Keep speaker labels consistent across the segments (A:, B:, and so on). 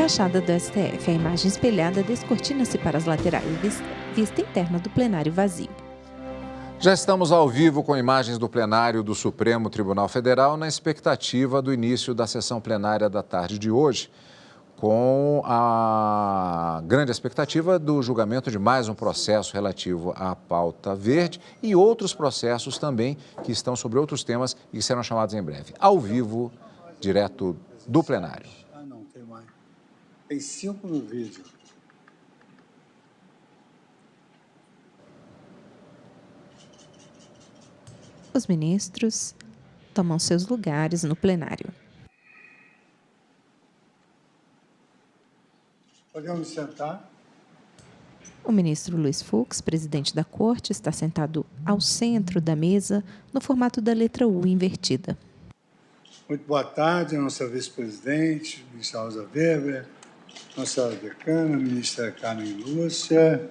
A: fachada do STF. A imagem espelhada descortina-se para as laterais, vista interna do plenário vazio.
B: Já estamos ao vivo com imagens do plenário do Supremo Tribunal Federal na expectativa do início da sessão plenária da tarde de hoje, com a grande expectativa do julgamento de mais um processo relativo à pauta verde e outros processos também que estão sobre outros temas e que serão chamados em breve. Ao vivo, direto do plenário.
C: Não, tem mais. Tem 5 no vídeo.
A: Os ministros tomam seus lugares no plenário.
C: Podemos sentar?
A: O ministro Luiz Fux, presidente da Corte, está sentado ao centro da mesa, no formato da letra U invertida.
C: Muito boa tarde, nossa vice-presidente, ministra Rosa Weber, nossa decana, ministra Carmen Lúcia,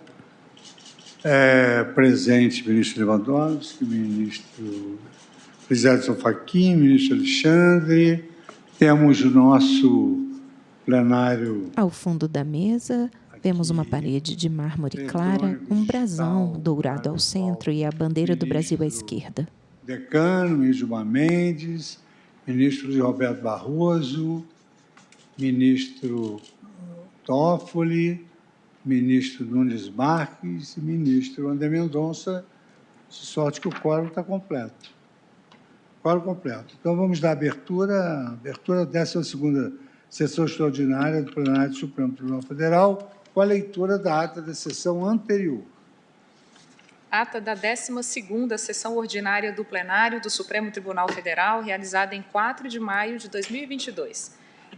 C: presente, ministro Lewandowski, ministro Edson Fachin, ministro Alexandre. Temos o nosso plenário.
A: Ao fundo da mesa, vemos uma parede de mármore clara, um brasão dourado ao centro e a bandeira do Brasil à esquerda.
C: Decano, ministro Gilmar Mendes, ministro Luiz Roberto Barroso, ministro Toffoli, ministro Nunes Marques e ministro André Mendonça, de sorte que o quórum está completo. Quórum completo. Então, vamos dar abertura à 12ª sessão extraordinária do plenário do Supremo Tribunal Federal, com a leitura da ata da sessão anterior.
D: Ata da 12ª sessão ordinária do plenário do Supremo Tribunal Federal, realizada em 4 de maio de 2022.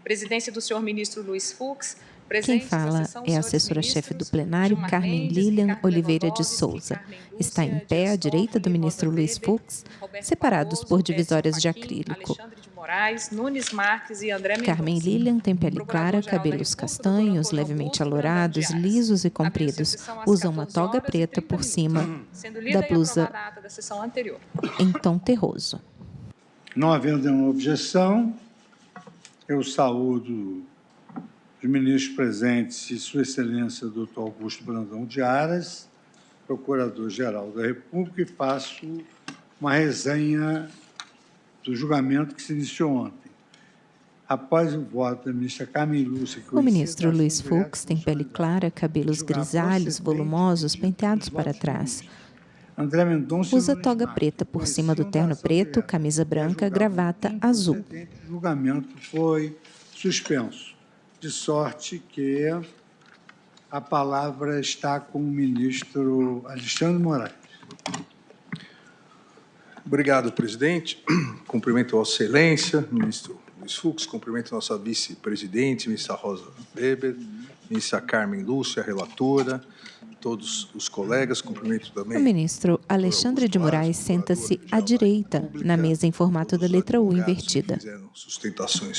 D: Presidência do senhor ministro Luiz Fux.
A: Quem fala é a assessora-chefe do plenário, Carmen Lilian Oliveira de Souza. Está em pé à direita do ministro Luiz Fux, separados por divisórias de acrílico. Carmen Lilian tem pele clara, cabelos castanhos, levemente alourados, lisos e compridos. Usa uma toga preta por cima da blusa em tom terroso.
C: Não havendo nenhuma objeção, eu saúdo os ministros presentes e Sua Excelência, Dr. Augusto Brandão de Aras, Procurador-Geral da República, e faço uma resenha do julgamento que se iniciou ontem. Após o voto da ministra Carmen Lúcia...
A: O ministro Luiz Fux tem pele clara, cabelos grisalhos, volumosos, penteados para trás.
C: André Mendonça
A: usa toga preta por cima do terno preto, camisa branca, gravata azul.
C: O julgamento foi suspenso, de sorte que a palavra está com o ministro Alexandre Moraes.
E: Obrigado, presidente. Cumprimento a Vossa Excelência, ministro Luiz Fux, cumprimento a nossa vice-presidente, ministra Rosa Weber, ministra Carmen Lúcia, relatora, todos os colegas, cumprimento também.
A: O ministro Alexandre de Moraes senta-se à direita, na mesa em formato da letra U invertida.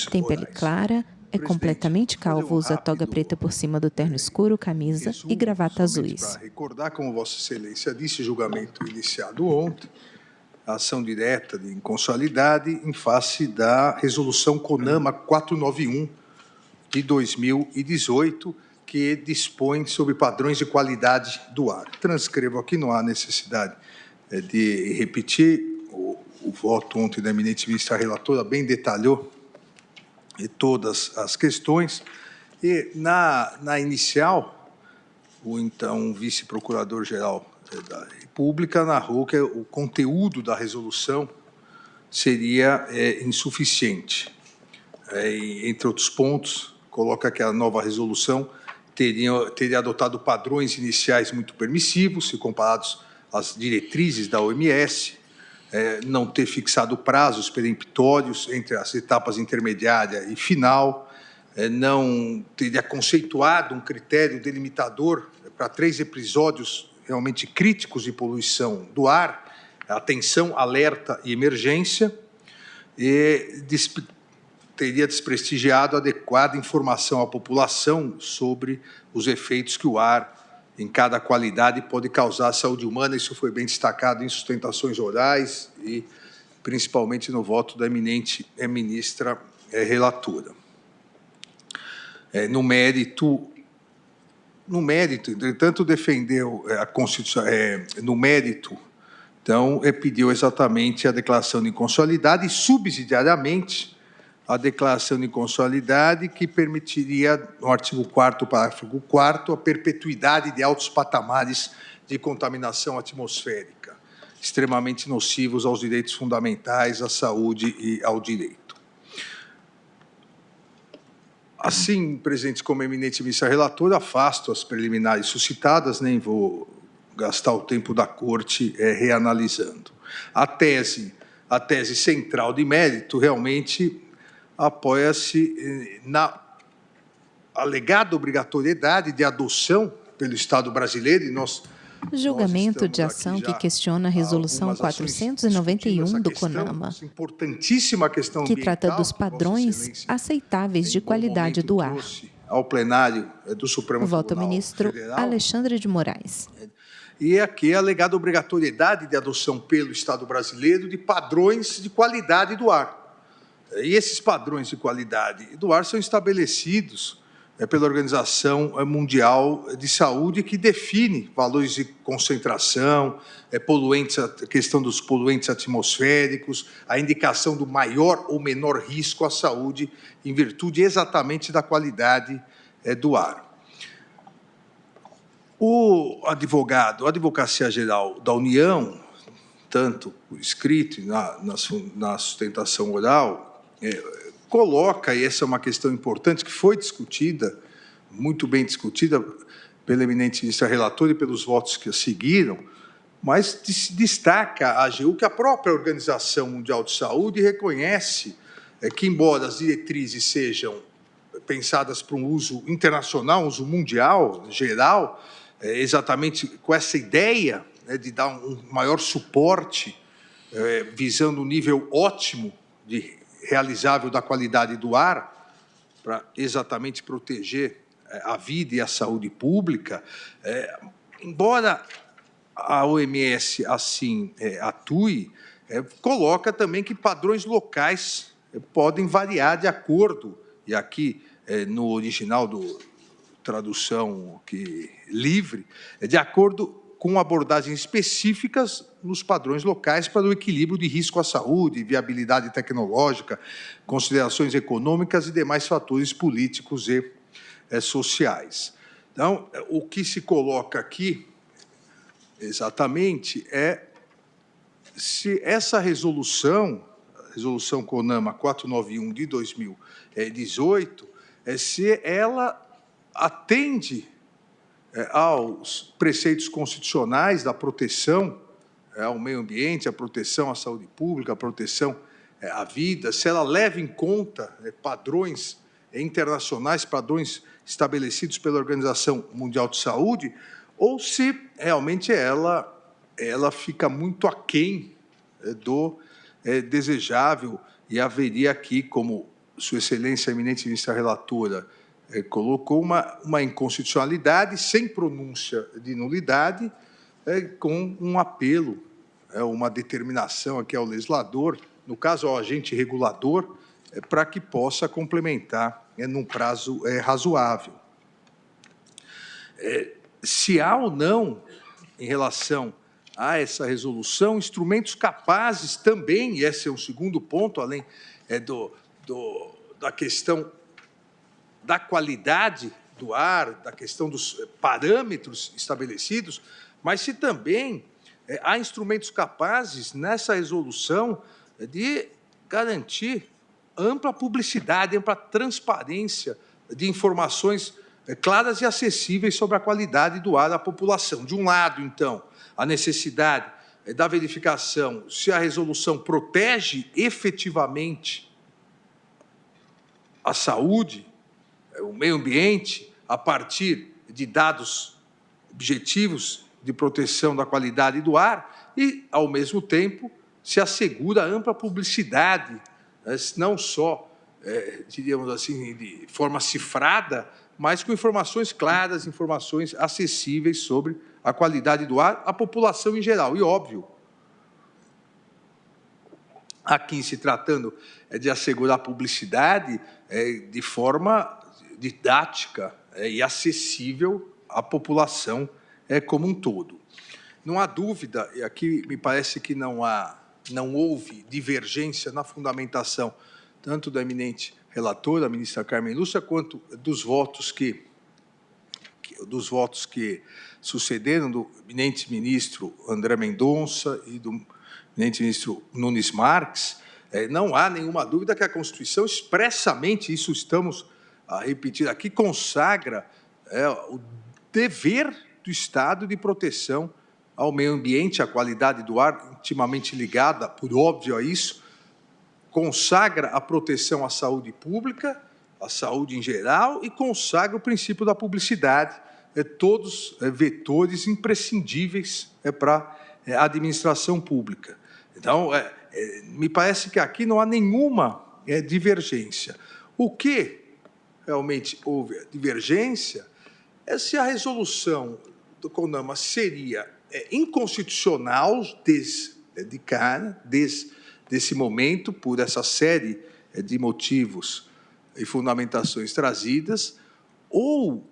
A: Tem pele clara, é completamente calvo, usa toga preta por cima do terno escuro, camisa e gravata azuis.
E: Para recordar, como Vossa Excelência disse, julgamento iniciado ontem, a ação direta de inconstitucionalidade em face da resolução CONAMA 491 de 2018, que dispõe sobre padrões de qualidade do ar. Transcrevo aqui, não há necessidade de repetir, o voto ontem da eminente ministra relatora bem detalhou todas as questões, e na inicial, o então vice-procurador-geral da República narrou que o conteúdo da resolução seria insuficiente. Entre outros pontos, coloca que a nova resolução teria adotado padrões iniciais muito permissivos, se comparados às diretrizes da OMS, não ter fixado prazos peremptórios entre as etapas intermediária e final, não teria conceituado um critério delimitador para 3 episódios realmente críticos de poluição do ar, atenção, alerta e emergência, e teria desprestigiado adequada informação à população sobre os efeitos que o ar em cada qualidade pode causar à saúde humana. Isso foi bem destacado em sustentações orais e principalmente no voto da eminente ministra relatora. no mérito, entretanto, defendeu a Constituição, no mérito, então, pediu exatamente a declaração de inconstitucionalidade e, subsidiariamente, a declaração de inconstitucionalidade que permitiria, no artigo 4º, parágrafo 4º, a perpetuidade de altos patamares de contaminação atmosférica, extremamente nocivos aos direitos fundamentais, à saúde e ao direito. Assim, presidente, como eminente ministra relatora, afasto as preliminares suscitadas, nem vou gastar o tempo da Corte reanalisando. A tese central de mérito realmente apoia-se na alegada obrigatoriedade de adoção pelo Estado brasileiro, e nós
A: julgamento de ação que questiona a Resolução 491 do CONAMA,
E: importantíssima questão
A: que trata dos padrões aceitáveis de qualidade do ar.
E: Ao plenário do Supremo Tribunal
A: Voto ao ministro
E: Federal.
A: Alexandre de Moraes.
E: E aqui a alegada obrigatoriedade de adoção pelo Estado brasileiro de padrões de qualidade do ar. E esses padrões de qualidade do ar são estabelecidos pela Organização Mundial de Saúde, que define valores de concentração, poluentes, a questão dos poluentes atmosféricos, a indicação do maior ou menor risco à saúde, em virtude exatamente da qualidade do ar. A Advocacia Geral da União, tanto por escrito e na sustentação oral, coloca, e essa é uma questão importante que foi discutida, muito bem discutida pela eminente ministra relatora e pelos votos que a seguiram, mas destaca a AGU que a própria Organização Mundial de Saúde reconhece que, embora as diretrizes sejam pensadas para um uso internacional, um uso mundial, geral, exatamente com essa ideia de dar um maior suporte, visando o nível ótimo realizável da qualidade do ar, para exatamente proteger a vida e a saúde pública, embora a OMS assim atue, coloca também que padrões locais podem variar de acordo, e aqui no original do tradução livre, de acordo com abordagens específicas nos padrões locais para o equilíbrio de risco à saúde, viabilidade tecnológica, considerações econômicas e demais fatores políticos e sociais. Então, o que se coloca aqui, exatamente, se essa resolução, a resolução CONAMA 491 de 2018, se ela atende aos preceitos constitucionais da proteção ao meio ambiente, a proteção à saúde pública, a proteção à vida, se ela leva em conta padrões internacionais, padrões estabelecidos pela Organização Mundial de Saúde, ou se realmente ela fica muito aquém do desejável, e haveria aqui, como Sua Excelência, a eminente ministra relatora, colocou uma inconstitucionalidade sem pronúncia de nulidade, com um apelo, uma determinação aqui ao legislador, no caso ao agente regulador, para que possa complementar num prazo razoável. Se há ou não, em relação a essa resolução, instrumentos capazes também, e esse é um segundo ponto, além da questão da qualidade do ar, da questão dos parâmetros estabelecidos, mas se também há instrumentos capazes nessa resolução de garantir ampla publicidade, ampla transparência de informações claras e acessíveis sobre a qualidade do ar à população. De um lado, então, a necessidade da verificação se a resolução protege efetivamente a saúde, o meio ambiente, a partir de dados objetivos de proteção da qualidade do ar e, ao mesmo tempo, se assegura ampla publicidade, não só, diríamos assim, de forma cifrada, mas com informações claras, informações acessíveis sobre a qualidade do ar à população em geral. E, óbvio, aqui se tratando de assegurar publicidade de forma didática e acessível à população como um todo. Não há dúvida, e aqui me parece que não houve divergência na fundamentação, tanto da eminente relatora, a ministra Carmen Lúcia, quanto dos votos que sucederam do eminente ministro André Mendonça e do eminente ministro Nunes Marques. Não há nenhuma dúvida que a Constituição expressamente, isso estamos a repetir aqui, consagra o dever do Estado de proteção ao meio ambiente, à qualidade do ar, intimamente ligada, por óbvio, a isso, consagra a proteção à saúde pública, à saúde em geral, e consagra o princípio da publicidade, todos vetores imprescindíveis para a administração pública. Então, me parece que aqui não há nenhuma divergência. O que realmente houve a divergência é se a resolução do CONAMA seria inconstitucional desde esse momento, por essa série de motivos e fundamentações trazidas, ou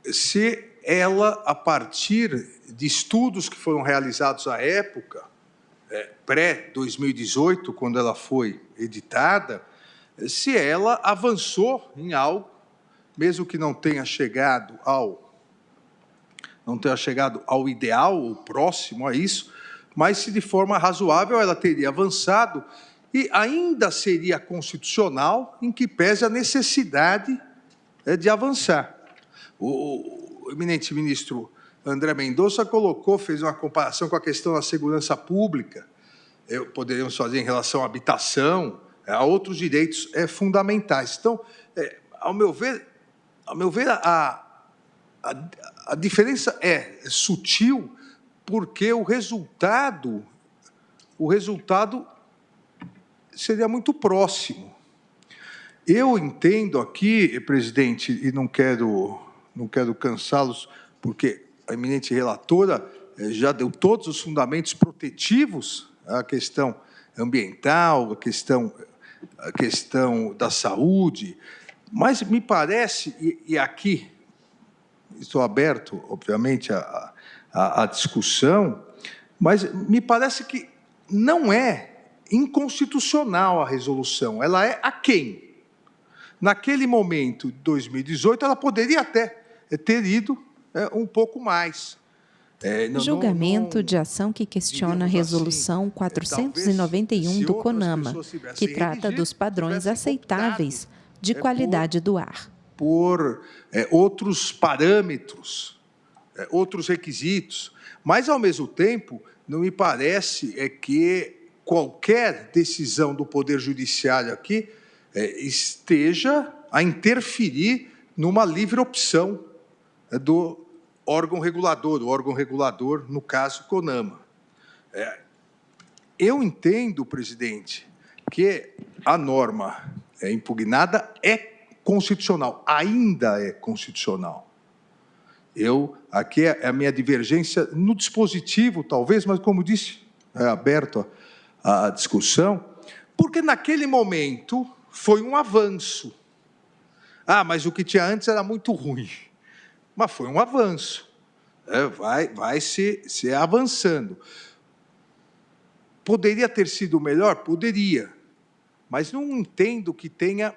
E: se ela, a partir de estudos que foram realizados à época, pré-2018, quando ela foi editada, se ela avançou em algo, mesmo que não tenha chegado ao ideal, ou próximo a isso, mas se de forma razoável ela teria avançado e ainda seria constitucional, em que pese a necessidade de avançar. O eminente ministro André Mendonça fez uma comparação com a questão da segurança pública, poderíamos fazer em relação à habitação, a outros direitos fundamentais. Então, ao meu ver, a diferença é sutil, porque o resultado seria muito próximo. Eu entendo aqui, presidente, e não quero cansá-los, porque a eminente relatora já deu todos os fundamentos protetivos à questão ambiental, a questão da saúde, mas me parece, e aqui estou aberto, obviamente, à discussão, mas me parece que não é inconstitucional a resolução, ela é aquém. Naquele momento, de 2018, ela poderia até ter ido um pouco mais.
A: Julgamento de ação que questiona a Resolução 491 do CONAMA, que trata dos padrões aceitáveis de qualidade do ar.
E: Por outros parâmetros, outros requisitos, mas, ao mesmo tempo, não me parece que qualquer decisão do Poder Judiciário aqui esteja a interferir numa livre opção do órgão regulador, o órgão regulador, no caso, CONAMA. Eu entendo, presidente, que a norma impugnada é constitucional, ainda é constitucional. Aqui é a minha divergência no dispositivo, talvez, mas, como disse, é aberto a discussão, porque naquele momento foi um avanço. Mas o que tinha antes era muito ruim. Mas foi um avanço. Vai se avançando. Poderia ter sido melhor? Poderia. Mas não entendo que tenha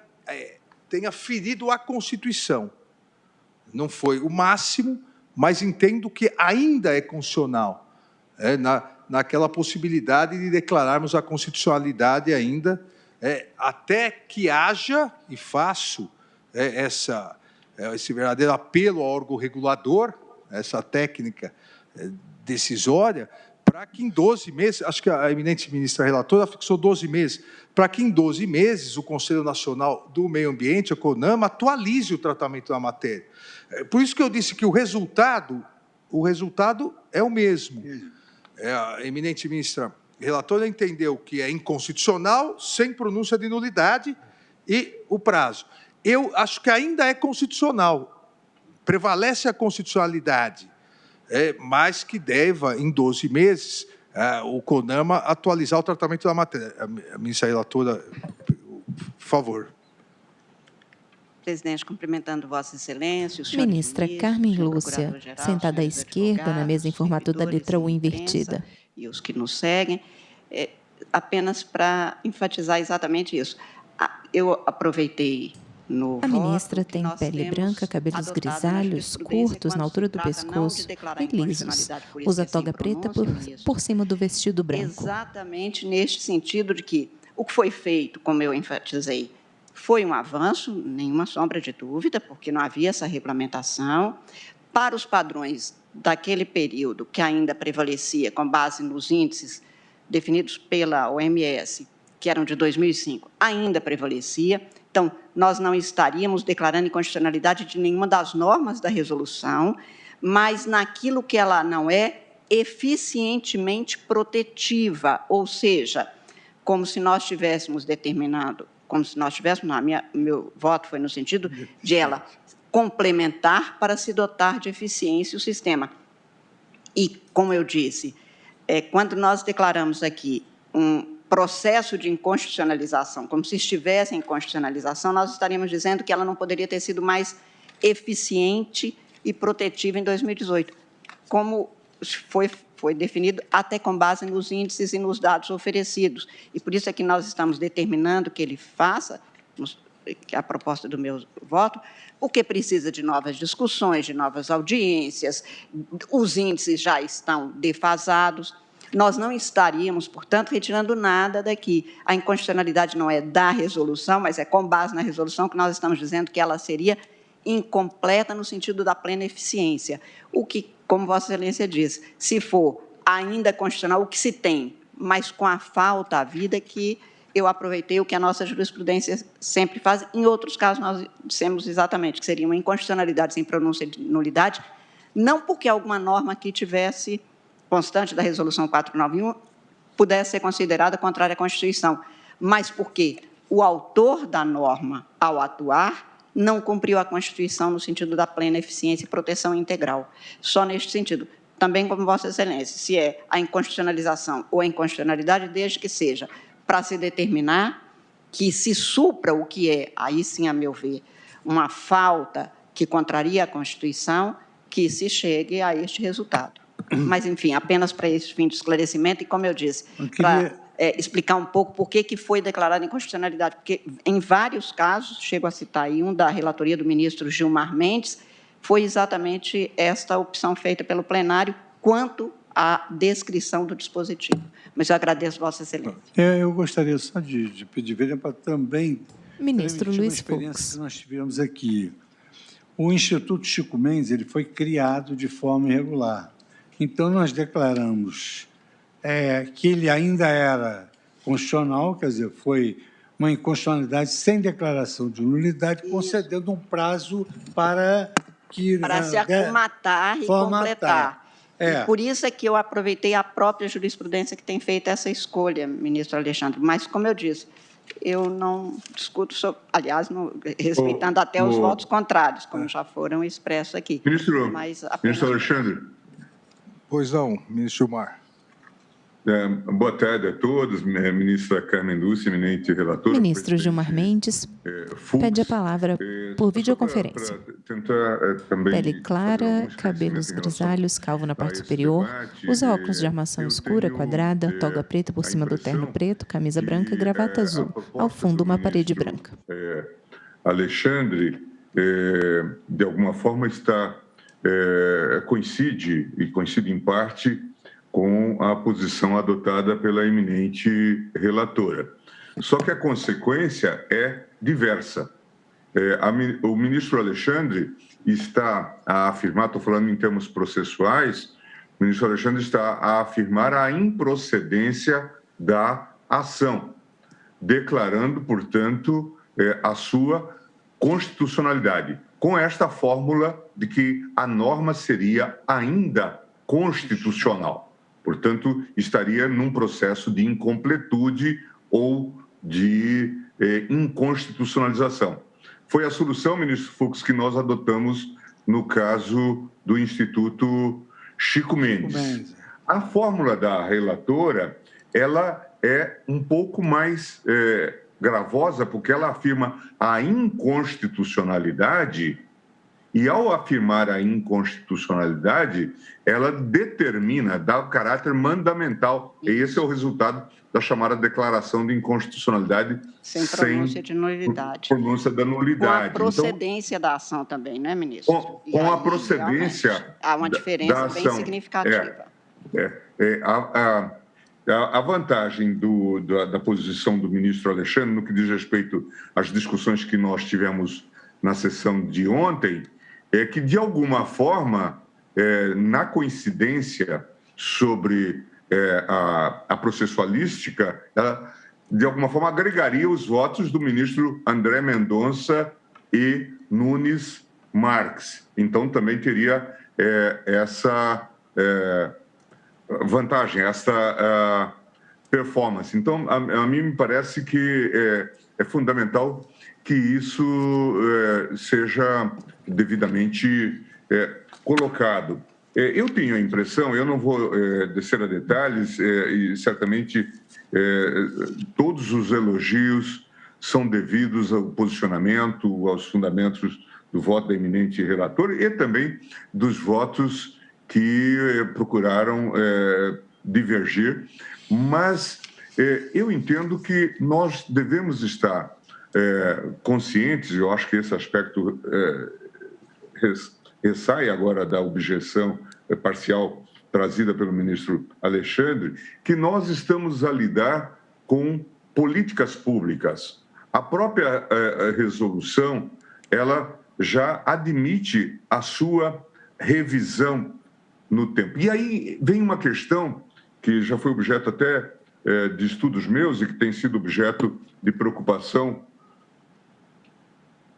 E: ferido a Constituição. Não foi o máximo, mas entendo que ainda é constitucional. Naquela possibilidade de declararmos a constitucionalidade ainda, até que haja, e faço esse verdadeiro apelo ao órgão regulador, essa técnica decisória, para que em 12 meses, acho que a eminente ministra relatora fixou 12 meses, para que em 12 meses o Conselho Nacional do Meio Ambiente, a CONAMA, atualize o tratamento da matéria. Por isso que eu disse que o resultado é o mesmo. A eminente ministra relatora entendeu que é inconstitucional, sem pronúncia de nulidade, e o prazo. Eu acho que ainda é constitucional, prevalece a constitucionalidade, mas que deva, em 12 meses, o CONAMA atualizar o tratamento da matéria. A ministra relatora, por favor.
F: Presidente, cumprimentando Vossa Excelência, o senhor
A: Ministra
F: ministro,
A: Carmen
F: o senhor
A: Lúcia,
F: procurador-geral,
A: sentada à
F: senhores
A: esquerda, na mesa em
F: advogados,
A: formato da letra U
F: servidores e
A: invertida.
F: imprensa e os que nos seguem, apenas para enfatizar exatamente isso. Eu aproveitei no
A: A ministra
F: voto que
A: tem
F: nós
A: pele
F: temos
A: branca, cabelos
F: adotado na
A: grisalhos,
F: jurisprudência
A: curtos,
F: quando
A: na
F: se
A: altura do
F: trata não de
A: pescoço
F: declarar
A: e lisos.
F: inconstitucionalidade por
A: Usa
F: esquecer
A: toga preta
F: pronúncia, ministro,
A: por cima do vestido branco.
F: exatamente neste sentido de que o que foi feito, como eu enfatizei, foi um avanço, nenhuma sombra de dúvida, porque não havia essa regulamentação. Para os padrões daquele período que ainda prevalecia, com base nos índices definidos pela OMS, que eram de 2005, ainda prevalecia. Então, nós não estaríamos declarando inconstitucionalidade de nenhuma das normas da resolução, mas naquilo que ela não é eficientemente protetiva, ou seja, como se nós tivéssemos determinado, meu voto foi no sentido de ela complementar para se dotar de eficiência o sistema. E, como eu disse, quando nós declaramos aqui um processo de inconstitucionalização, como se estivesse em constitucionalização, nós estaríamos dizendo que ela não poderia ter sido mais eficiente e protetiva em 2018, como foi definido até com base nos índices e nos dados oferecidos. E por isso é que nós estamos determinando que ele faça, que é a proposta do meu voto, porque precisa de novas discussões, de novas audiências, os índices já estão defasados. Nós não estaríamos, portanto, retirando nada daqui. A inconstitucionalidade não é da resolução, mas é com base na resolução que nós estamos dizendo que ela seria incompleta no sentido da plena eficiência. O que, como Vossa Excelência diz, se for ainda constitucional, o que se tem, mas com a falta à vida que eu aproveitei o que a nossa jurisprudência sempre faz. Em outros casos, nós dissemos exatamente que seria uma inconstitucionalidade sem pronúncia de nulidade, não porque alguma norma que tivesse constante da Resolução 491 pudesse ser considerada contrária à Constituição, mas porque o autor da norma, ao atuar, não cumpriu a Constituição no sentido da plena eficiência e proteção integral. Só neste sentido. Também, como Vossa Excelência, se é a inconstitucionalização ou a inconstitucionalidade, desde que seja para se determinar que se supra o que é, aí sim, a meu ver, uma falta que contraria a Constituição, que se chegue a este resultado. Mas, enfim, apenas para esse fim de esclarecimento e, como eu disse, para explicar um pouco por que foi declarada inconstitucionalidade, porque em vários casos, chego a citar aí um da relatoria do ministro Gilmar Mendes, foi exatamente esta opção feita pelo plenário quanto à descrição do dispositivo. Mas eu agradeço Vossa Excelência.
C: Eu gostaria só de pedir para também
A: Ministro Luiz
C: experiência
A: Fux.
C: que nós tivemos aqui. O Instituto Chico Mendes ele foi criado de forma irregular. Então, nós declaramos que ele ainda era constitucional, quer dizer, foi uma inconstitucionalidade sem declaração de nulidade, concedendo um prazo para que...
F: Para se acumatar e completar. E por isso é que eu aproveitei a própria jurisprudência que tem feito essa escolha, ministro Alexandre. Mas, como eu disse, eu não discuto sobre... Aliás, respeitando até os votos contrários, como já foram expressos aqui.
G: Ministro, ministro Alexandre.
E: Pois não, ministro Gilmar.
G: Boa tarde a todos, ministra Carmen Lúcia, eminente relatora.
A: Ministro Gilmar Mendes pede a palavra por videoconferência. Pele clara, cabelos grisalhos, calvo na parte superior, usa óculos de armação escura, quadrada, toga preta por cima do terno preto, camisa branca e gravata azul. Ao fundo, uma parede branca.
G: Alexandre, de alguma forma, coincide em parte com a posição adotada pela eminente relatora. Só que a consequência é diversa. O ministro Alexandre está a afirmar, estou falando em termos processuais, o ministro Alexandre está a afirmar a improcedência da ação, declarando, portanto, a sua constitucionalidade, com esta fórmula de que a norma seria ainda constitucional. Portanto, estaria num processo de incompletude ou de inconstitucionalização. Foi a solução, ministro Fux, que nós adotamos no caso do Instituto Chico Mendes. A fórmula da relatora, ela é um pouco mais gravosa porque ela afirma a inconstitucionalidade e, ao afirmar a inconstitucionalidade, ela determina, dá o caráter mandamental. E esse é o resultado da chamada declaração de inconstitucionalidade
F: sem pronúncia de nulidade.
G: Pronúncia da nulidade.
F: Com a procedência da ação também, não é, ministro?
G: Com a procedência
F: há uma diferença bem significativa.
G: A vantagem da posição do ministro Alexandre, no que diz respeito às discussões que nós tivemos na sessão de ontem, é que, de alguma forma, na coincidência sobre a processualística, ela, de alguma forma, agregaria os votos do ministro André Mendonça e Nunes Marques. Então, também teria essa vantagem, essa performance. Então, a mim me parece que é fundamental que isso seja devidamente colocado. Eu tenho a impressão, eu não vou descer a detalhes, e certamente todos os elogios são devidos ao posicionamento, aos fundamentos do voto da eminente relatora e também dos votos que procuraram divergir, mas eu entendo que nós devemos estar conscientes, eu acho que esse aspecto ressai agora da objeção parcial trazida pelo ministro Alexandre, que nós estamos a lidar com políticas públicas. A própria resolução, ela já admite a sua revisão no tempo. E aí vem uma questão que já foi objeto até de estudos meus e que tem sido objeto de preocupação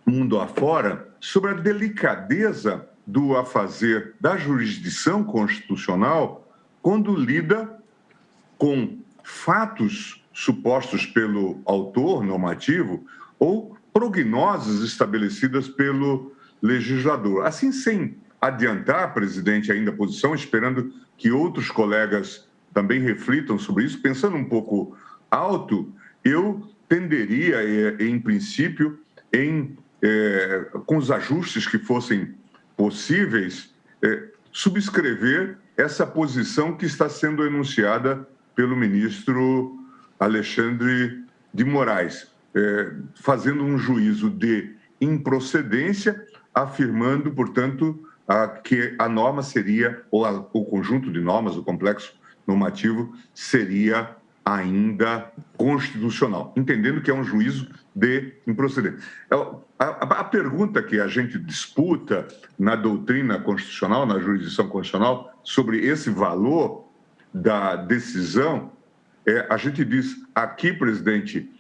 G: mundo afora, sobre a delicadeza do afazer da jurisdição constitucional quando lida com fatos supostos pelo autor normativo ou prognoses estabelecidas pelo legislador. Assim, sem adiantar, presidente, ainda a posição, esperando que outros colegas também reflitam sobre isso, pensando um pouco alto, eu tenderia, em princípio, com os ajustes que fossem possíveis, subscrever essa posição que está sendo enunciada pelo ministro Alexandre de Moraes, fazendo um juízo de improcedência, afirmando, portanto, que a norma seria, ou o conjunto de normas, o complexo normativo, seria ainda constitucional, entendendo que é um juízo de improcedência. A pergunta que a gente disputa na doutrina constitucional, na jurisdição constitucional, sobre esse valor da decisão, a gente diz aqui, presidente,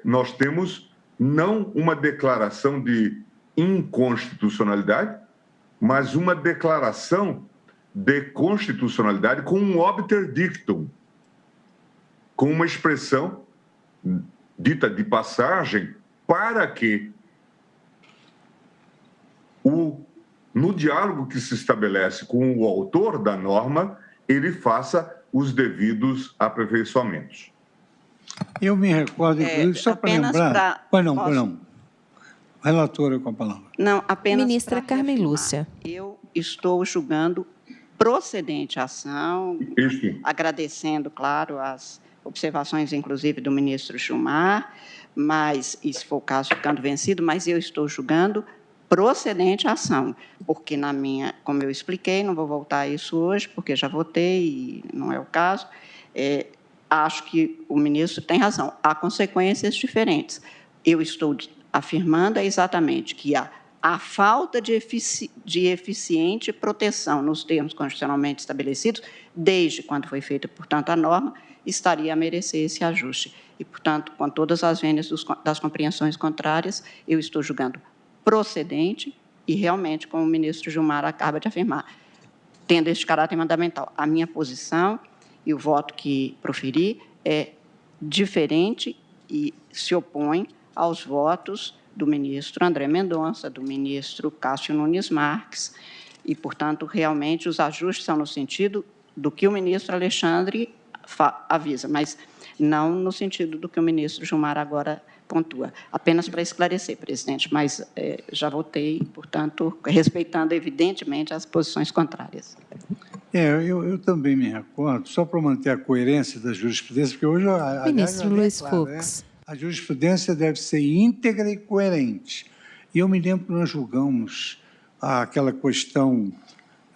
G: nós temos não uma declaração de inconstitucionalidade, mas uma declaração de constitucionalidade com um obter dictum, com uma expressão dita de passagem, para que, no diálogo que se estabelece com o autor da norma, ele faça os devidos aperfeiçoamentos.
C: Eu me recordo, inclusive, só para lembrar... Pois não. Relatora com a palavra.
F: Não, apenas
A: Ministra Carmen Lúcia.
F: Eu estou julgando procedente a ação, agradecendo, claro, as observações, inclusive, do ministro Gilmar, mas, e se for o caso, ficando vencido, mas eu estou julgando procedente a ação, porque na minha, como eu expliquei, não vou voltar a isso hoje, porque já votei e não é o caso, acho que o ministro tem razão, há consequências diferentes. Eu estou afirmando exatamente que a falta de eficiente proteção nos termos constitucionalmente estabelecidos, desde quando foi feita, portanto, a norma, estaria a merecer esse ajuste. E, portanto, com todas as vênias das compreensões contrárias, eu estou julgando procedente e, realmente, como o ministro Gilmar acaba de afirmar, tendo este caráter mandamental. A minha posição e o voto que proferi é diferente e se opõe aos votos do ministro André Mendonça, do ministro Cássio Nunes Marques, e, portanto, realmente os ajustes são no sentido do que o ministro Alexandre avisa, mas não no sentido do que o ministro Gilmar agora pontua. Apenas para esclarecer, presidente, mas já votei, portanto, respeitando, evidentemente, as posições contrárias.
C: Eu também me recordo, só para manter a coerência da jurisprudência, porque hoje,
A: Ministro Luiz Fux.
C: A jurisprudência deve ser íntegra e coerente. E eu me lembro que nós julgamos aquela questão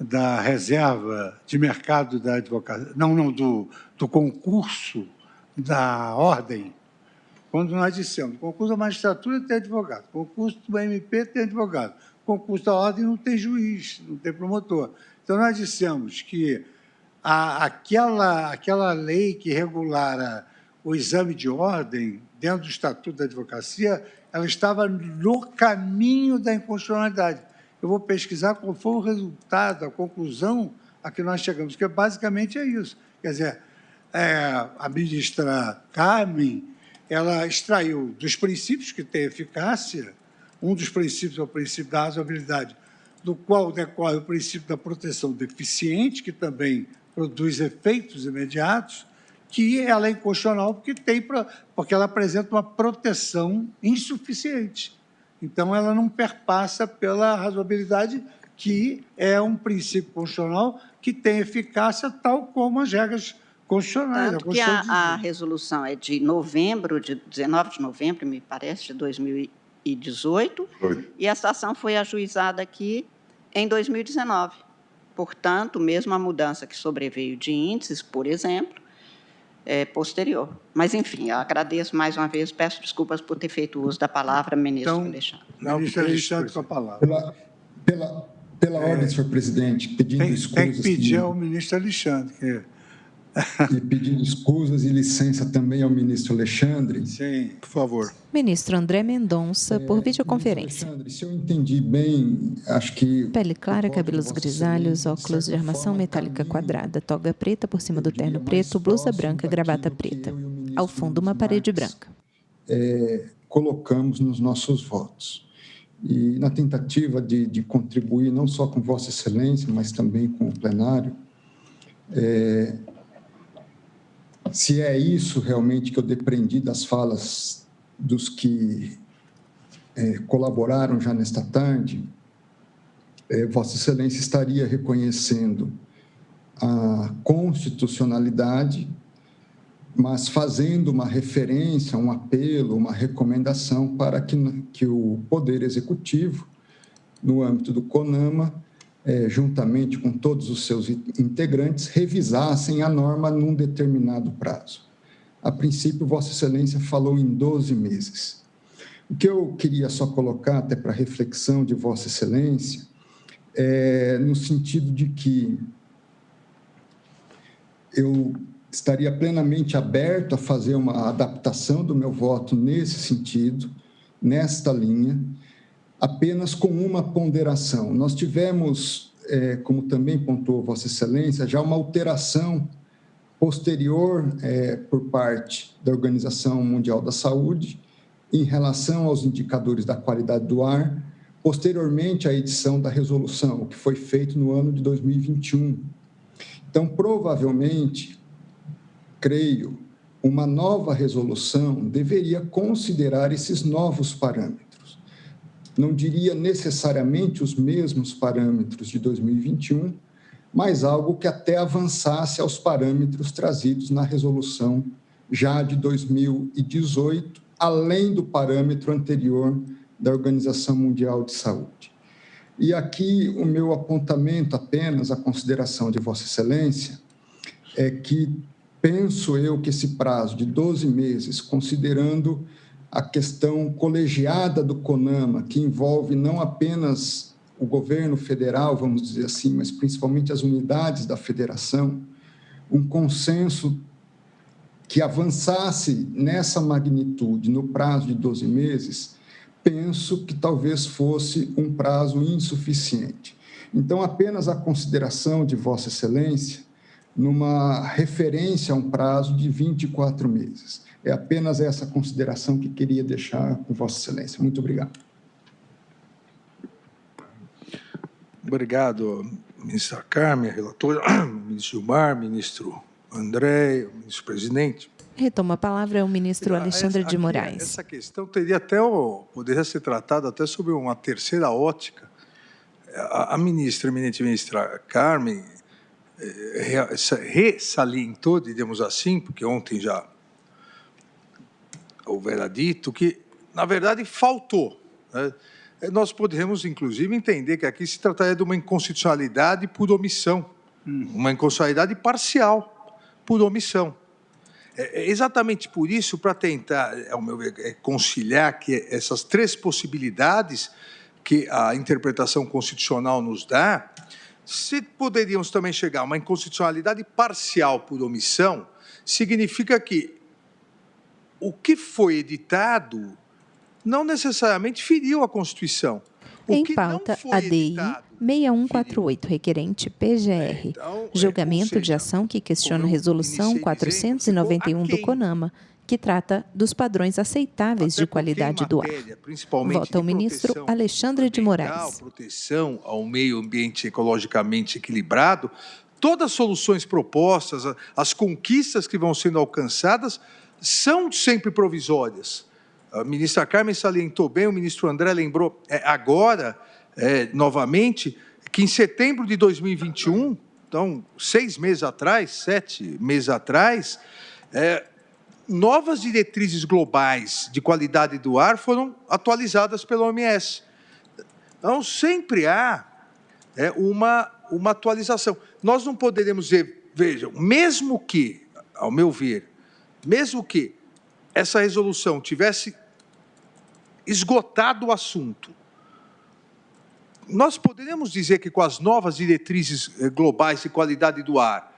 C: da reserva de mercado da advocacia, do concurso da ordem, quando nós dissemos, concurso da magistratura tem advogado, concurso do MP tem advogado, concurso da ordem não tem juiz, não tem promotor. Então, nós dissemos que aquela lei que regulara o exame de ordem dentro do Estatuto da Advocacia, ela estava no caminho da inconstitucionalidade. Eu vou pesquisar qual foi o resultado, a conclusão a que nós chegamos, que basicamente é isso. Quer dizer, a ministra Carmen, ela extraiu dos princípios que têm eficácia, um dos princípios é o princípio da razoabilidade, do qual decorre o princípio da proteção deficiente, que também produz efeitos imediatos, que ela é inconstitucional porque ela apresenta uma proteção insuficiente. Então, ela não perpassa pela razoabilidade, que é um princípio constitucional que tem eficácia, tal como as regras constitucionais.
F: Tanto que a resolução é de 19 de novembro, me parece, de 2018, e essa ação foi ajuizada aqui em 2019. Portanto, mesmo a mudança que sobreveio de índices, por exemplo, é posterior. Mas, enfim, eu agradeço mais uma vez, peço desculpas por ter feito uso da palavra, ministro Alexandre.
C: Ministro Alexandre, com a palavra.
H: Pela ordem, senhor presidente, pedindo escusas...
C: Tem que pedir ao ministro Alexandre.
H: E pedindo escusas e licença também ao ministro Alexandre.
C: Sim, por favor.
A: Ministro André Mendonça, por videoconferência.
H: Alexandre, se eu entendi bem, acho que...
A: Pele clara, cabelos grisalhos, óculos de armação metálica quadrada, toga preta por cima do terno preto, blusa branca, gravata preta. Ao fundo, uma parede branca.
H: Colocamos nos nossos votos. E na tentativa de contribuir não só com Vossa Excelência, mas também com o plenário, se é isso realmente que eu depreendi das falas dos que colaboraram já nesta tarde, Vossa Excelência estaria reconhecendo a constitucionalidade, mas fazendo uma referência, um apelo, uma recomendação para que o Poder Executivo, no âmbito do CONAMA, juntamente com todos os seus integrantes, revisassem a norma num determinado prazo. A princípio, Vossa Excelência falou em 12 meses. O que eu queria só colocar, até para reflexão de Vossa Excelência, no sentido de que eu estaria plenamente aberto a fazer uma adaptação do meu voto nesse sentido, nesta linha, apenas com uma ponderação. Nós tivemos, como também pontuou Vossa Excelência, já uma alteração posterior por parte da Organização Mundial da Saúde em relação aos indicadores da qualidade do ar, posteriormente à edição da resolução, que foi feito no ano de 2021. Então, provavelmente, creio, uma nova resolução deveria considerar esses novos parâmetros. Não diria necessariamente os mesmos parâmetros de 2021, mas algo que até avançasse aos parâmetros trazidos na resolução já de 2018, além do parâmetro anterior da Organização Mundial de Saúde. E aqui o meu apontamento apenas, a consideração de Vossa Excelência, é que penso eu que esse prazo de 12 meses, considerando a questão colegiada do CONAMA, que envolve não apenas o governo federal, vamos dizer assim, mas principalmente as unidades da federação, um consenso que avançasse nessa magnitude no prazo de 12 meses, penso que talvez fosse um prazo insuficiente. Então, apenas a consideração de Vossa Excelência numa referência a um prazo de 24 meses. É apenas essa consideração que queria deixar com Vossa Excelência. Muito obrigado.
E: Obrigado, ministra Carmen, relatora, ministro Gilmar, ministro André, ministro-presidente.
A: Retoma a palavra o ministro Alexandre de Moraes.
E: Essa questão teria poderia ser tratada até sob uma terceira ótica. A eminente ministra Carmen ressalientou, diríamos assim, porque ontem já houvera dito, que, na verdade, faltou, né? Nós poderíamos, inclusive, entender que aqui se trataria de uma inconstitucionalidade por omissão, uma inconstitucionalidade parcial, por omissão. Exatamente por isso, para tentar, ao meu ver, conciliar que essas três possibilidades que a interpretação constitucional nos dá, se poderíamos também chegar a uma inconstitucionalidade parcial por omissão, significa que o que foi editado não necessariamente feriu a Constituição.
A: Em pauta, ADI 6148, requerente PGR, julgamento de ação que questiona a Resolução 491 do CONAMA, que trata dos padrões aceitáveis de qualidade do ar. Vota o ministro Alexandre de Moraes.
E: Proteção ao meio ambiente ecologicamente equilibrado, todas as soluções propostas, as conquistas que vão sendo alcançadas, são sempre provisórias. A ministra Carmen salientou bem, o ministro André lembrou agora, novamente, que em setembro de 2021, então 6 meses atrás, 7 meses atrás, novas diretrizes globais de qualidade do ar foram atualizadas pela OMS. Então, sempre há uma atualização. Nós não poderemos dizer, vejam, mesmo que, ao meu ver, mesmo que essa resolução tivesse esgotado o assunto, nós poderíamos dizer que com as novas diretrizes globais de qualidade do ar,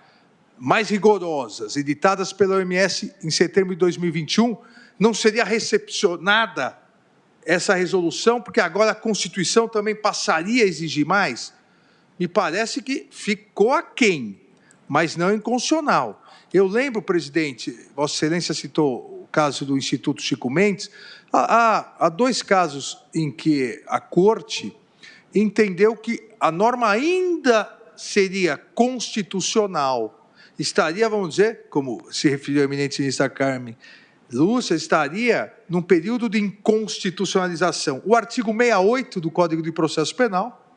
E: mais rigorosas, editadas pela OMS em setembro de 2021, não seria recepcionada essa resolução, porque agora a Constituição também passaria a exigir mais? Me parece que ficou aquém, mas não inconstitucional. Eu lembro, presidente, Vossa Excelência citou o caso do Instituto Chico Mendes, há 2 casos em que a Corte entendeu que a norma ainda seria constitucional, estaria, vamos dizer, como se referiu a eminente ministra Carmen Lúcia, estaria num período de inconstitucionalização. O artigo 68 do Código de Processo Penal,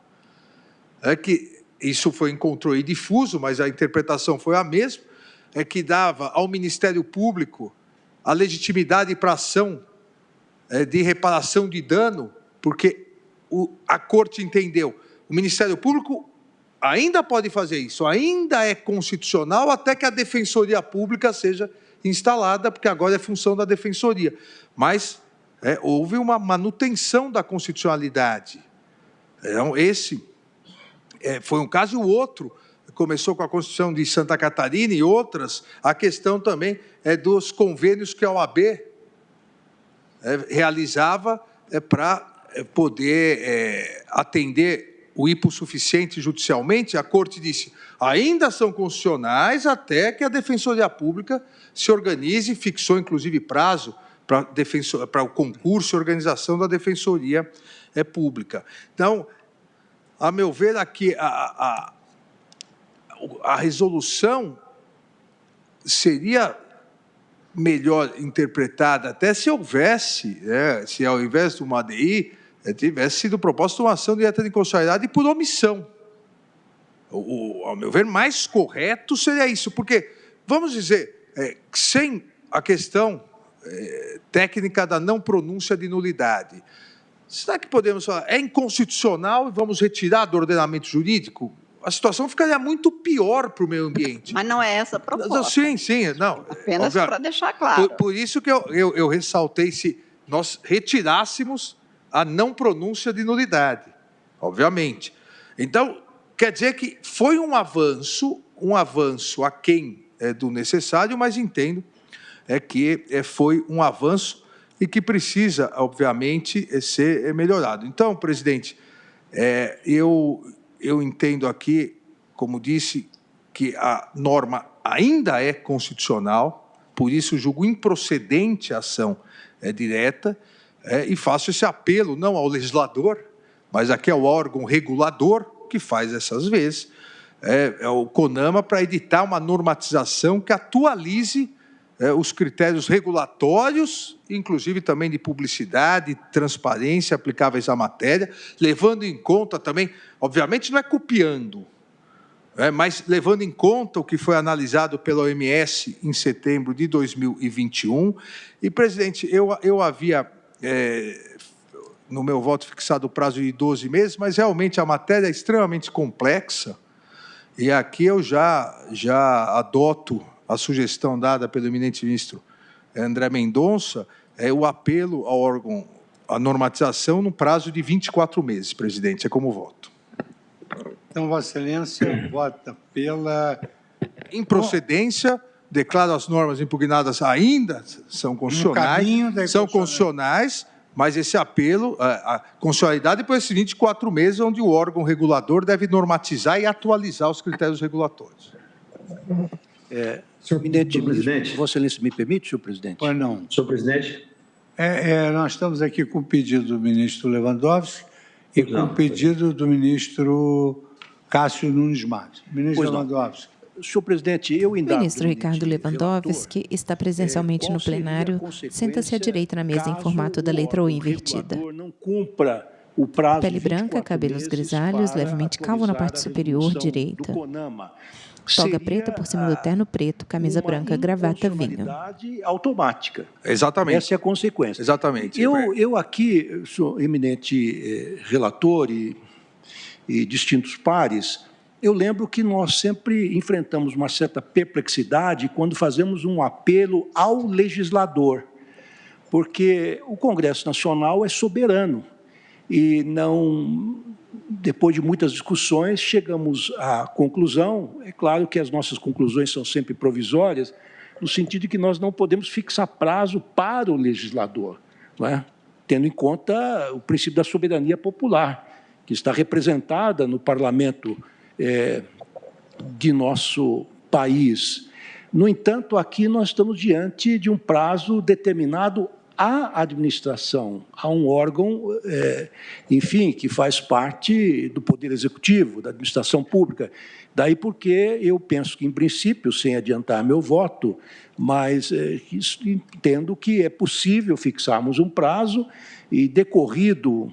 E: que isso foi em controle difuso, mas a interpretação foi a mesma, que dava ao Ministério Público a legitimidade para ação de reparação de dano, porque a Corte entendeu, o Ministério Público ainda pode fazer isso, ainda é constitucional até que a Defensoria Pública seja instalada, porque agora é função da Defensoria. Mas houve uma manutenção da constitucionalidade. Então, esse foi um caso, e o outro começou com a Constituição de Santa Catarina e outras, a questão também dos convênios que a OAB realizava para poder atender o hipossuficiente judicialmente. A Corte disse, ainda são constitucionais até que a Defensoria Pública se organize, fixou inclusive prazo para o concurso e organização da Defensoria Pública. Então, a meu ver, aqui a resolução seria melhor interpretada até se houvesse, se ao invés de uma ADI, tivesse sido proposta uma ação direta de inconstitucionalidade por omissão. Ao meu ver, mais correto seria isso, porque, vamos dizer, sem a questão técnica da não pronúncia de nulidade, será que podemos falar, é inconstitucional e vamos retirar do ordenamento jurídico? A situação ficaria muito pior para o meio ambiente.
F: Mas não é essa a proposta.
E: Sim, não.
F: Apenas para deixar claro.
E: Por isso que eu ressaltei se nós retirássemos a não pronúncia de nulidade, obviamente. Então, quer dizer que foi um avanço aquém do necessário, mas entendo que foi um avanço e que precisa, obviamente, ser melhorado. Então, presidente, eu entendo aqui, como disse, que a norma ainda é constitucional, por isso julgo improcedente a ação direta, e faço esse apelo, não ao legislador, mas aqui ao órgão regulador, que faz essas vezes, é o CONAMA, para editar uma normatização que atualize os critérios regulatórios, inclusive também de publicidade, transparência aplicáveis à matéria, levando em conta também, obviamente não é copiando, mas levando em conta o que foi analisado pela OMS em setembro de 2021. E, presidente, eu havia, no meu voto, fixado o prazo de 12 meses, mas realmente a matéria é extremamente complexa, e aqui eu já adoto a sugestão dada pelo eminente ministro André Mendonça, o apelo ao órgão, à normatização, no prazo de 24 meses, presidente. É como voto.
C: Então, Vossa Excelência vota pela
E: improcedência, declara as normas impugnadas ainda são constitucionais, mas esse apelo, a constitucionalidade, depois desses 24 meses, onde o órgão regulador deve normatizar e atualizar os critérios regulatórios.
I: Senhor presidente. Vossa Excelência me permite, senhor presidente?
C: Pois não.
I: Senhor presidente.
C: Nós estamos aqui com o pedido do ministro Lewandowski e com o pedido do ministro Cássio Nunes Marques. Ministro Lewandowski.
I: Senhor presidente, eu indago...
A: O ministro Ricardo Lewandowski está presencialmente no plenário. Senta-se à direita na mesa em formato da letra U invertida.
I: Não cumpra o prazo
A: pele branca, cabelos grisalhos, levemente calvo na parte superior direita. Toga preta por cima do terno preto, camisa branca, gravata, vinho.
I: Automática.
E: Exatamente.
I: Essa é a consequência.
E: Exatamente.
I: Eu aqui, sou eminente relator e distintos pares, eu lembro que nós sempre enfrentamos uma certa perplexidade quando fazemos um apelo ao legislador, porque o Congresso Nacional é soberano e não... Depois de muitas discussões, chegamos à conclusão, é claro que as nossas conclusões são sempre provisórias, no sentido de que nós não podemos fixar prazo para o legislador, não é? Tendo em conta o princípio da soberania popular, que está representada no parlamento de nosso país. No entanto, aqui nós estamos diante de um prazo determinado à administração, a um órgão, enfim, que faz parte do Poder Executivo, da administração pública. Daí porque eu penso que, em princípio, sem adiantar meu voto, mas entendo que é possível fixarmos um prazo e, decorrido,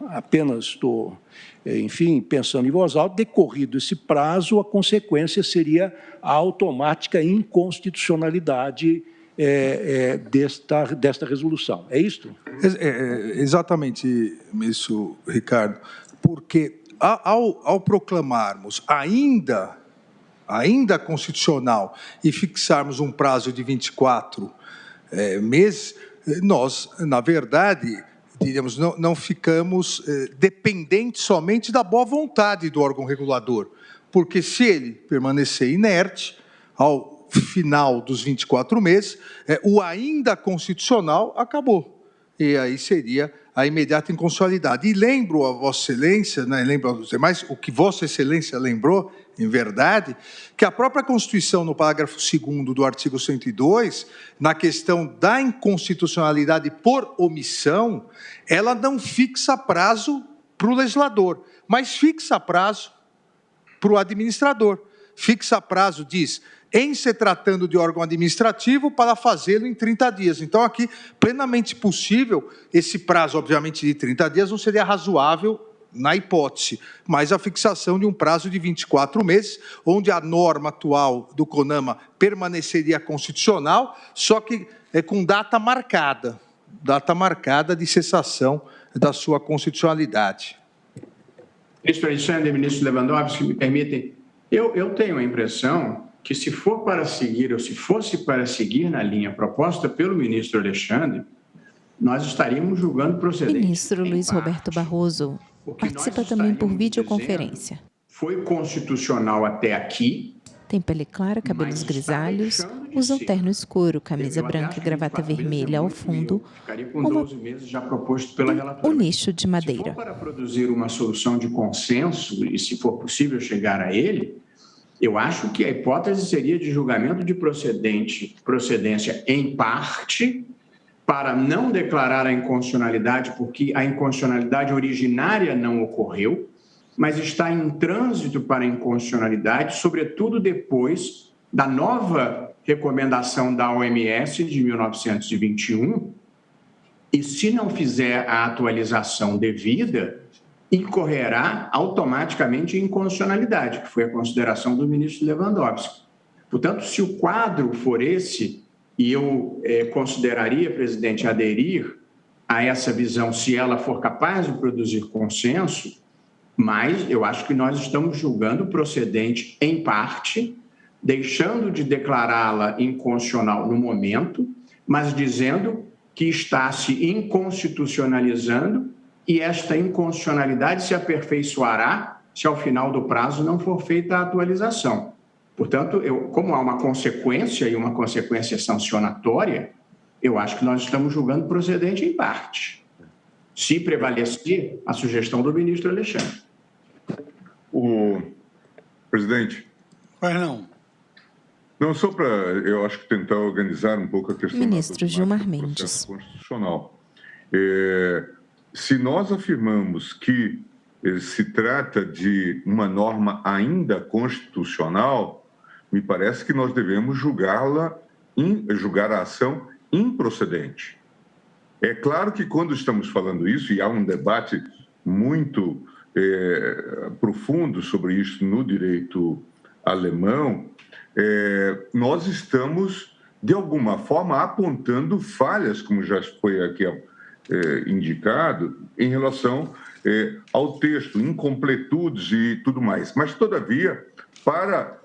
I: apenas estou, enfim, pensando em voz alta, decorrido esse prazo, a consequência seria a automática inconstitucionalidade desta resolução. É isto?
E: Exatamente, ministro Ricardo, porque ao proclamarmos ainda constitucional e fixarmos um prazo de 24 meses, nós, na verdade, diríamos, não ficamos dependentes somente da boa vontade do órgão regulador, porque se ele permanecer inerte ao final dos 24 meses, o ainda constitucional acabou. E aí seria a imediata inconstitucionalidade. E lembro a Vossa Excelência, lembro aos demais, o que Vossa Excelência lembrou, em verdade, que a própria Constituição, no parágrafo 2º do artigo 102, na questão da inconstitucionalidade por omissão, ela não fixa prazo para o legislador, mas fixa prazo para o administrador. Fixa prazo, diz, em se tratando de órgão administrativo, para fazê-lo em 30 dias. Então, aqui, plenamente possível, esse prazo, obviamente, de 30 dias não seria razoável na hipótese, mas a fixação de um prazo de 24 meses, onde a norma atual do CONAMA permaneceria constitucional, só que com data marcada de cessação da sua constitucionalidade.
J: Ministro Alexandre e ministro Lewandowski, me permitem, eu tenho a impressão que se for para seguir, ou se fosse para seguir na linha proposta pelo ministro Alexandre, nós estaríamos julgando procedente.
A: Ministro Luiz Roberto Barroso participa também por videoconferência.
J: Foi constitucional até aqui.
A: Tem pele clara, cabelos grisalhos, usa um terno escuro, camisa branca e gravata vermelha ao fundo,
J: Ficaria com 12 meses já proposto pela relatora.
A: Um nicho de madeira.
J: Se for para produzir uma solução de consenso, e se for possível chegar a ele, eu acho que a hipótese seria de julgamento de procedência em parte, para não declarar a inconstitucionalidade, porque a inconstitucionalidade originária não ocorreu, mas está em trânsito para a inconstitucionalidade, sobretudo depois da nova recomendação da OMS de 1921 e, se não fizer a atualização devida, incorrerá automaticamente em inconstitucionalidade, que foi a consideração do ministro Lewandowski. Portanto, se o quadro for esse, e eu consideraria, presidente, aderir a essa visão, se ela for capaz de produzir consenso, mas eu acho que nós estamos julgando procedente em parte, deixando de declará-la inconstitucional no momento, mas dizendo que está se inconstitucionalizando e esta inconstitucionalidade se aperfeiçoará se ao final do prazo não for feita a atualização. Portanto, como há uma consequência e uma consequência sancionatória, eu acho que nós estamos julgando procedente em parte, se prevalecer a sugestão do ministro Alexandre.
G: O presidente. Não, só para, eu acho que tentar organizar um pouco a questão
A: ministro Gilmar Mendes.
G: Do processo constitucional. Se nós afirmamos que se trata de uma norma ainda constitucional, me parece que nós devemos julgar a ação improcedente. É claro que quando estamos falando isso, e há um debate muito profundo sobre isso no direito alemão, nós estamos, de alguma forma, apontando falhas, como já foi aqui indicado, em relação ao texto, incompletudes e tudo mais. Mas, todavia, para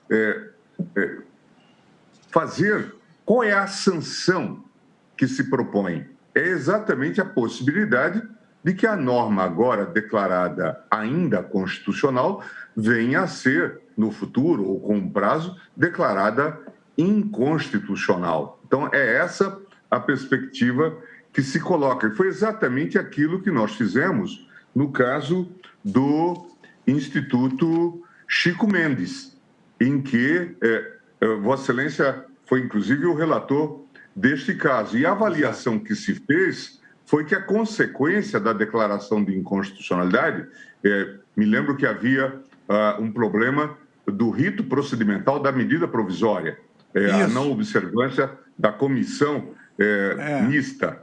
G: fazer, qual é a sanção que se propõe? É exatamente a possibilidade de que a norma agora declarada ainda constitucional venha a ser, no futuro ou com um prazo, declarada inconstitucional. Então, é essa a perspectiva que se coloca. E foi exatamente aquilo que nós fizemos no caso do Instituto Chico Mendes, em que Vossa Excelência foi, inclusive, o relator deste caso. E a avaliação que se fez foi que a consequência da declaração de inconstitucionalidade, me lembro que havia um problema do rito procedimental da medida provisória, a não observância da comissão mista.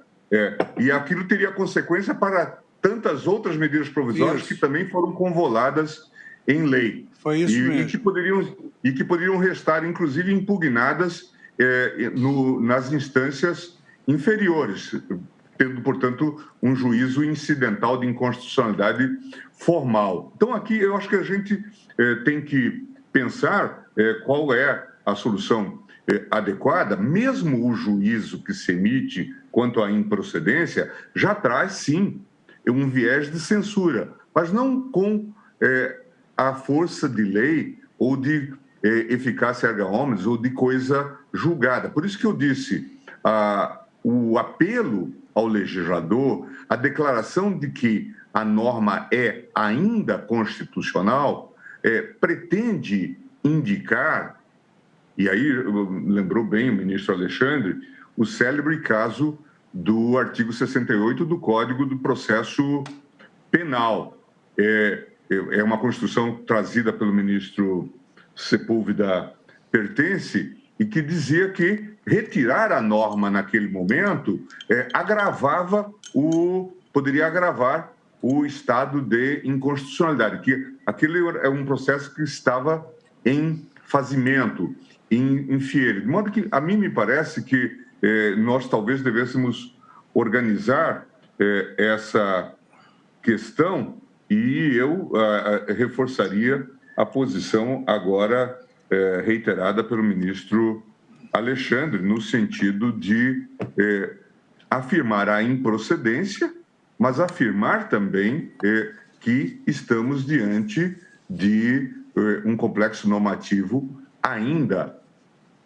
G: E aquilo teria consequência para tantas outras medidas provisórias que também foram convoladas em lei.
C: Foi isso mesmo.
G: E que poderiam restar, inclusive, impugnadas nas instâncias inferiores, tendo, portanto, um juízo incidental de inconstitucionalidade formal. Então, aqui, eu acho que a gente tem que pensar qual é a solução adequada. Mesmo o juízo que se emite quanto à improcedência já traz, sim, um viés de censura, mas não com a força de lei ou de eficácia erga omnes ou de coisa julgada. Por isso que eu disse, o apelo ao legislador, a declaração de que a norma é ainda constitucional, pretende indicar, e aí lembrou bem o ministro Alexandre, o célebre caso do artigo 68 do Código do Processo Penal. É uma Constituição trazida pelo ministro Sepúlveda Pertence e que dizia que retirar a norma naquele momento poderia agravar o estado de inconstitucionalidade, que aquele é um processo que estava em fazimento, em fiere. De modo que, a mim me parece que nós talvez devêssemos organizar essa questão e eu reforçaria a posição agora reiterada pelo ministro Alexandre, no sentido de afirmar a improcedência, mas afirmar também que estamos diante de um complexo normativo ainda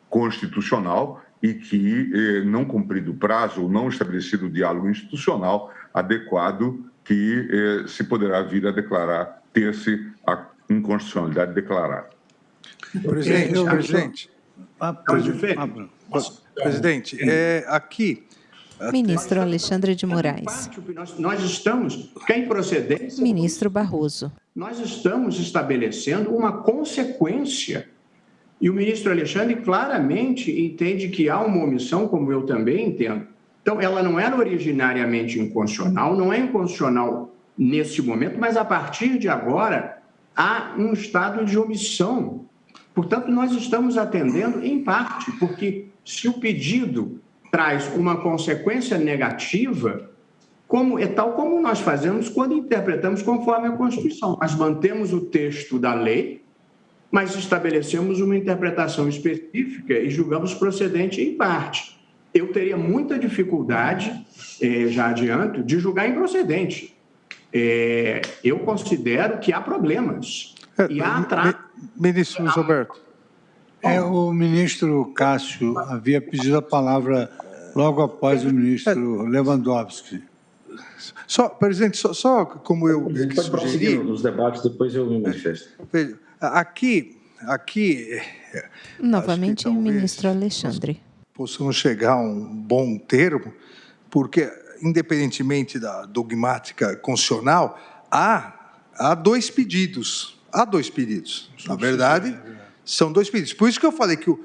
G: constitucional e que, não cumprido o prazo ou não estabelecido o diálogo institucional adequado, que se poderá vir a declarar, ter-se a inconstitucionalidade declarada.
E: Presidente, aqui...
A: Ministro Alexandre de Moraes.
J: Nós estamos, porque a improcedência...
A: Ministro Barroso.
J: Nós estamos estabelecendo uma consequência E o ministro Alexandre claramente entende que há uma omissão, como eu também entendo. Então, ela não era originariamente inconstitucional, não é inconstitucional neste momento, mas a partir de agora há um estado de omissão. Portanto, nós estamos atendendo em parte, porque se o pedido traz uma consequência negativa, tal como nós fazemos quando interpretamos conforme a Constituição. Nós mantemos o texto da lei, mas estabelecemos uma interpretação específica e julgamos procedente em parte. Eu teria muita dificuldade, já adianto, de julgar improcedente. Eu considero que há problemas. E há
C: Ministro Luiz Roberto. O ministro Cássio havia pedido a palavra logo após o ministro Lewandowski.
E: Presidente, só como eu
K: pode prosseguir nos debates, depois eu me manifesto.
E: Aqui
A: novamente, ministro Alexandre.
E: Possamos chegar a um bom termo, porque, independentemente da dogmática constitucional, há dois pedidos. Na verdade, são dois pedidos. Por isso que eu falei que,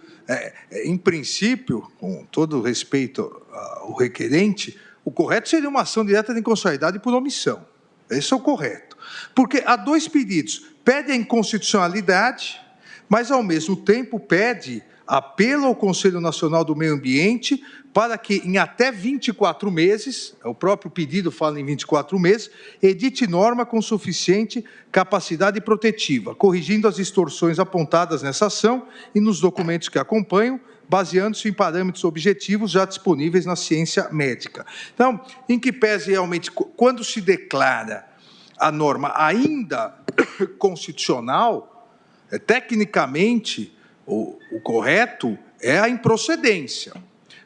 E: em princípio, com todo respeito ao requerente, o correto seria uma ação direta de inconstitucionalidade por omissão. Esse é o correto. Porque há dois pedidos. Pede a inconstitucionalidade, mas, ao mesmo tempo, pede apelo ao Conselho Nacional do Meio Ambiente para que, em até 24 meses, o próprio pedido fala em 24 meses, edite norma com suficiente capacidade protetiva, corrigindo as distorções apontadas nessa ação e nos documentos que acompanham, baseando-se em parâmetros objetivos já disponíveis na ciência médica. Então, em que pese realmente, quando se declara a norma ainda constitucional, tecnicamente, o correto é a improcedência,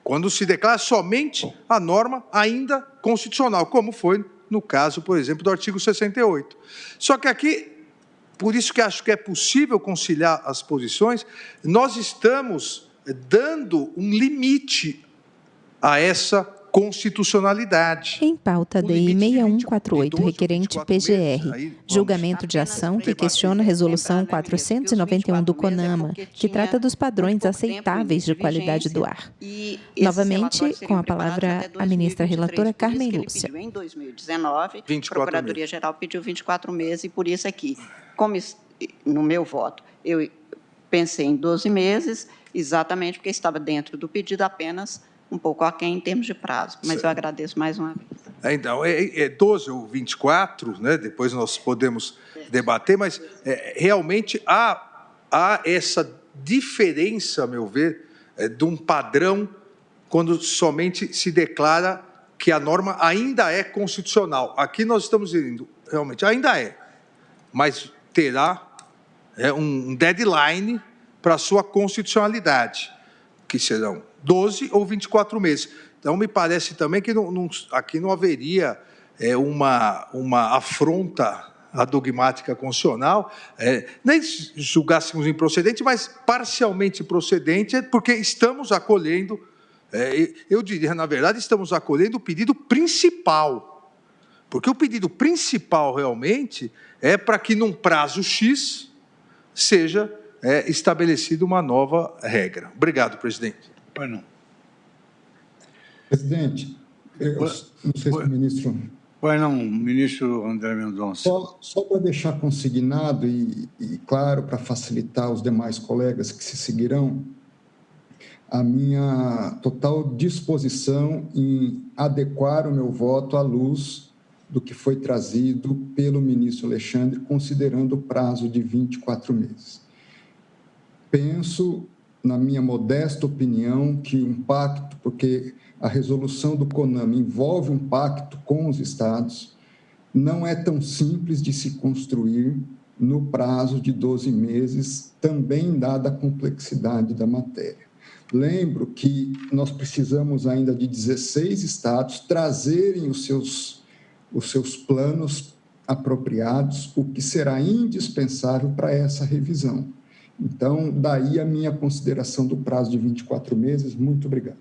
E: quando se declara somente a norma ainda constitucional, como foi no caso, por exemplo, do artigo 68. Só que aqui, por isso que acho que é possível conciliar as posições, nós estamos dando um limite a essa constitucionalidade.
A: Em pauta DI 6148, requerente PGR, julgamento de ação que questiona a resolução 491 do CONAMA, que trata dos padrões aceitáveis de qualidade do ar. Novamente, com a palavra a ministra relatora Carmen Lúcia.
F: Em 2019, a Procuradoria-Geral pediu 24 meses, e por isso aqui, como no meu voto, eu pensei em 12 meses, exatamente porque estava dentro do pedido apenas um pouco aquém em termos de prazo, mas certo. Eu agradeço mais uma vez.
E: Então, 12 ou 24, né? Depois nós podemos debater, mas realmente há essa diferença, a meu ver, de um padrão quando somente se declara que a norma ainda é constitucional. Aqui nós estamos dizendo, realmente, ainda é, mas terá um deadline para a sua constitucionalidade, que serão 12 ou 24 meses. Então, me parece também que aqui não haveria uma afronta à dogmática constitucional, nem julgássemos improcedente, mas parcialmente procedente, porque estamos acolhendo, eu diria, na verdade, estamos acolhendo o pedido principal, porque o pedido principal, realmente, é para que, num prazo X, seja estabelecida uma nova regra. Obrigado, presidente.
C: Bueno.
H: Presidente, eu não sei se o ministro...
C: Ministro André Mendonça.
H: Só para deixar consignado e claro, para facilitar os demais colegas que se seguirão, a minha total disposição em adequar o meu voto à luz do que foi trazido pelo ministro Alexandre, considerando o prazo de 24 meses. Penso, na minha modesta opinião, que um pacto, porque a resolução do CONAMA envolve um pacto com os estados, não é tão simples de se construir no prazo de 12 meses, também dada a complexidade da matéria. Lembro que nós precisamos ainda de 16 estados trazerem os seus planos apropriados, o que será indispensável para essa revisão. Então, daí a minha consideração do prazo de 24 meses. Muito obrigado.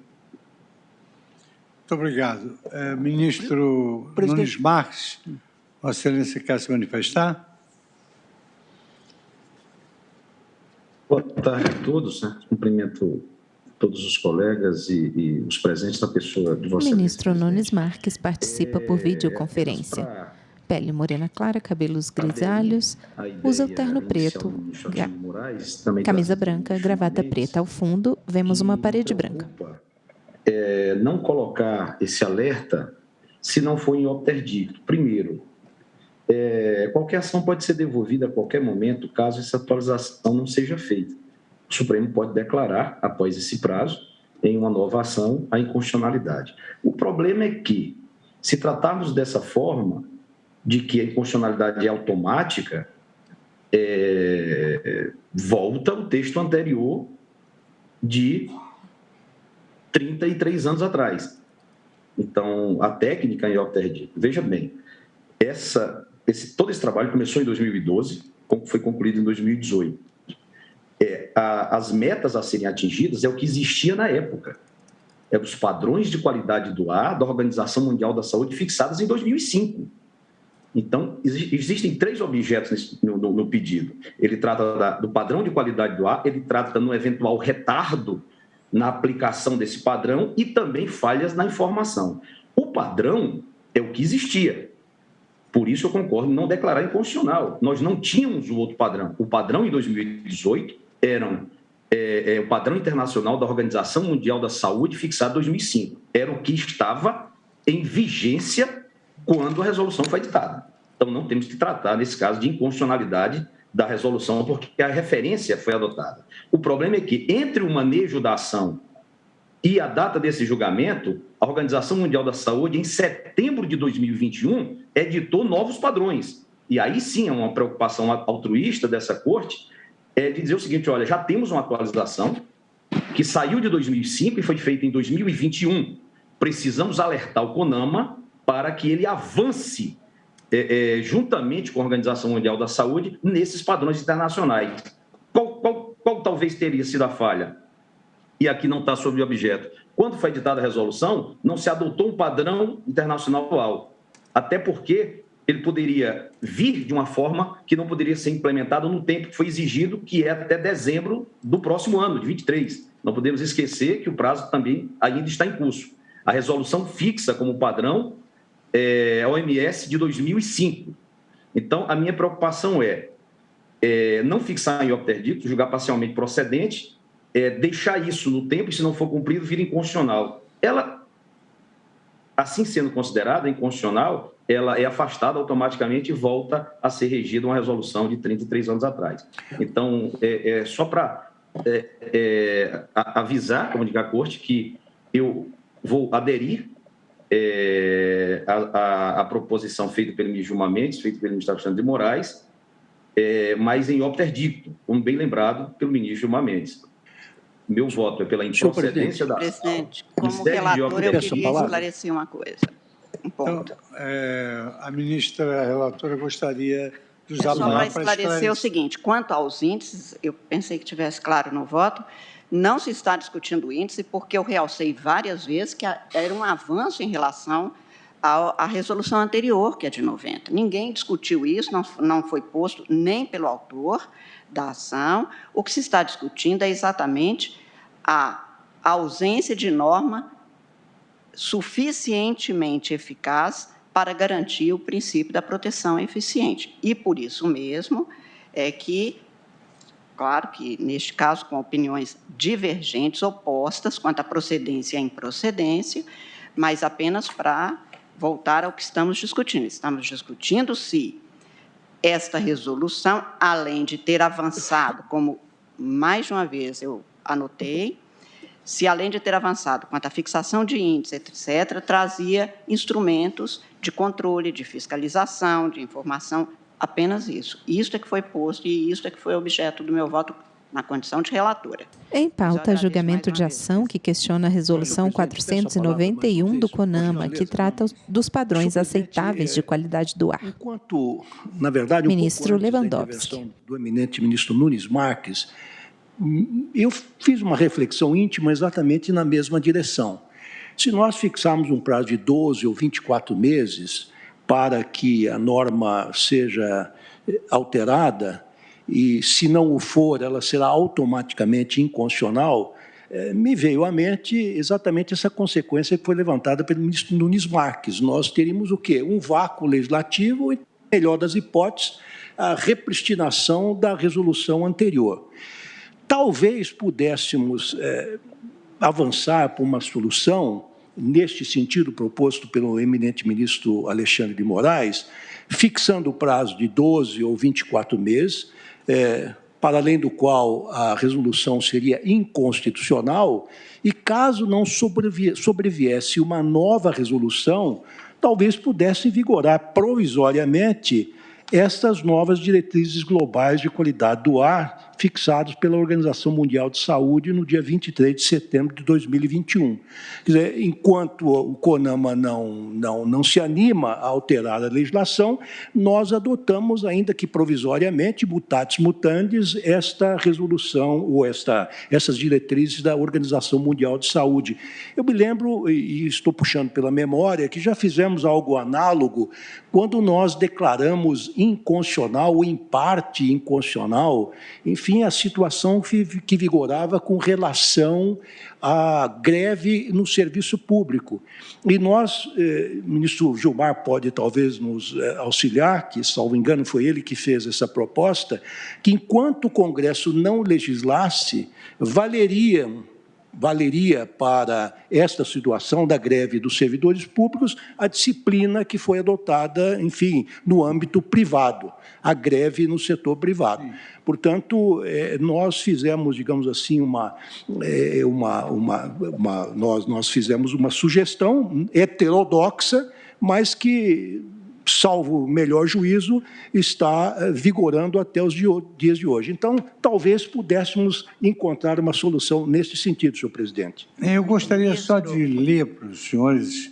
C: Muito obrigado. Ministro Nunes Marques, Vossa Excelência quer se manifestar?
K: Boa tarde a todos, né? Cumprimento todos os colegas e os presentes na pessoa de Vossa
A: O ministro Nunes Marques participa por videoconferência. Pele morena clara, cabelos grisalhos, usa o terno preto, camisa branca, gravata preta. Ao fundo, vemos uma parede branca.
K: Não colocar esse alerta se não for em opterdicto. Primeiro, qualquer ação pode ser devolvida a qualquer momento, caso essa atualização não seja feita. O Supremo pode declarar, após esse prazo, em uma nova ação, a inconstitucionalidade. O problema é que, se tratarmos dessa forma, de que a inconstitucionalidade é automática, volta o texto anterior de 33 anos atrás. Então, a técnica em opterdicto, veja bem, todo esse trabalho começou em 2012, foi concluído em 2018. As metas a serem atingidas é o que existia na época. Os padrões de qualidade do ar da Organização Mundial da Saúde fixados em 2005. Então, existem 3 objetos no pedido. Ele trata do padrão de qualidade do ar, ele trata no eventual retardo na aplicação desse padrão e também falhas na informação. O padrão é o que existia. Por isso eu concordo em não declarar inconstitucional. Nós não tínhamos o outro padrão. O padrão em 2018 era o padrão internacional da Organização Mundial da Saúde fixado em 2005. Era o que estava em vigência quando a resolução foi editada. Então, não temos que tratar, nesse caso, de inconstitucionalidade da resolução, porque a referência foi adotada. O problema é que, entre o manejo da ação e a data desse julgamento, a Organização Mundial da Saúde, em setembro de 2021, editou novos padrões. E aí sim é uma preocupação altruísta dessa corte, de dizer o seguinte: olha, já temos uma atualização que saiu de 2005 e foi feita em 2021. Precisamos alertar o CONAMA para que ele avance juntamente com a Organização Mundial da Saúde nesses padrões internacionais. Qual talvez teria sido a falha? E aqui não está sobre o objeto. Quando foi editada a resolução, não se adotou um padrão internacional atual, até porque ele poderia vir de uma forma que não poderia ser implementada no tempo que foi exigido, que é até dezembro do próximo ano, de 23. Não podemos esquecer que o prazo também ainda está em curso. A resolução fixa como padrão a OMS de 2005. Então, a minha preocupação é não fixar em opterdicto, julgar parcialmente procedente, deixar isso no tempo e, se não for cumprido, vir inconstitucional. Ela, assim sendo considerada inconstitucional, ela é afastada automaticamente e volta a ser regida uma resolução de 33 anos atrás. Então, só para avisar, comunicar à Corte, que eu vou aderir à proposição feita pelo ministro Gilmar Mendes, feita pelo ministro Alexandre de Moraes, mas em opterdicto, como bem lembrado pelo ministro Gilmar Mendes. Meu voto é pela improcedência da...
F: Presidente, como relator, eu queria esclarecer uma coisa. Um ponto.
C: Então, a ministra relatora gostaria de usar
F: só para esclarecer o seguinte: quanto aos índices, eu pensei que tivesse claro no voto, não se está discutindo o índice, porque eu realcei várias vezes que era um avanço em relação à resolução anterior, que é de 90. Ninguém discutiu isso, não foi posto nem pelo autor da ação. O que se está discutindo é exatamente a ausência de norma suficientemente eficaz para garantir o princípio da proteção eficiente. E, por isso mesmo, é que, claro que, neste caso, com opiniões divergentes, opostas quanto à procedência e à improcedência, mas apenas para voltar ao que estamos discutindo. Estamos discutindo se esta resolução, além de ter avançado, como mais de uma vez eu anotei, se além de ter avançado quanto à fixação de índices, etc., trazia instrumentos de controle, de fiscalização, de informação, apenas isso. Isso é que foi posto e isso é que foi objeto do meu voto na condição de relatora.
A: Em pauta, julgamento de ação que questiona a Resolução 491 do CONAMA, que trata dos padrões aceitáveis de qualidade do ar.
I: Enquanto, na verdade,
A: ministro Lewandowski.
I: Do eminente ministro Nunes Marques, eu fiz uma reflexão íntima exatamente na mesma direção. Se nós fixarmos um prazo de 12 ou 24 meses para que a norma seja alterada, e, se não o for, ela será automaticamente inconstitucional, me veio à mente exatamente essa consequência que foi levantada pelo ministro Nunes Marques. Nós teríamos o quê? Um vácuo legislativo e, melhor das hipóteses, a repristinação da resolução anterior. Talvez pudéssemos avançar para uma solução, neste sentido proposto pelo eminente ministro Alexandre de Moraes, fixando o prazo de 12 ou 24 meses, para além do qual a resolução seria inconstitucional, e caso não sobreviesse uma nova resolução, talvez pudesse vigorar provisoriamente estas novas diretrizes globais de qualidade do ar fixadas pela Organização Mundial de Saúde no dia 23 de setembro de 2021. Quer dizer, enquanto o CONAMA não se anima a alterar a legislação, nós adotamos, ainda que provisoriamente, mutatis mutandis, esta resolução ou essas diretrizes da Organização Mundial de Saúde. Eu me lembro, e estou puxando pela memória, que já fizemos algo análogo quando nós declaramos inconstitucional ou em parte inconstitucional, enfim, a situação que vigorava com relação à greve no serviço público. E nós, o ministro Gilmar pode talvez nos auxiliar, que, salvo engano, foi ele que fez essa proposta, que enquanto o Congresso não legislasse, valeria para esta situação da greve dos servidores públicos a disciplina que foi adotada, enfim, no âmbito privado, a greve no setor privado. Sim. Portanto, nós fizemos, digamos assim, nós fizemos uma sugestão heterodoxa, mas que, salvo melhor juízo, está vigorando até os dias de hoje. Então, talvez pudéssemos encontrar uma solução nesse sentido, senhor presidente.
C: Eu gostaria só de ler para os senhores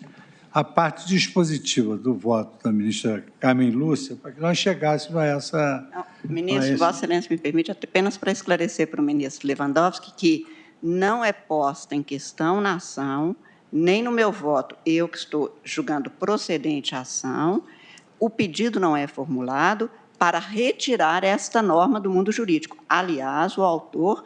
C: a parte dispositiva do voto da ministra Carmen Lúcia, para que nós chegássemos a essa...
F: Não, ministro, Vossa Excelência me permite apenas para esclarecer para o ministro Lewandowski que não é posta em questão na ação, nem no meu voto, eu que estou julgando procedente a ação, o pedido não é formulado para retirar esta norma do mundo jurídico. Aliás, o autor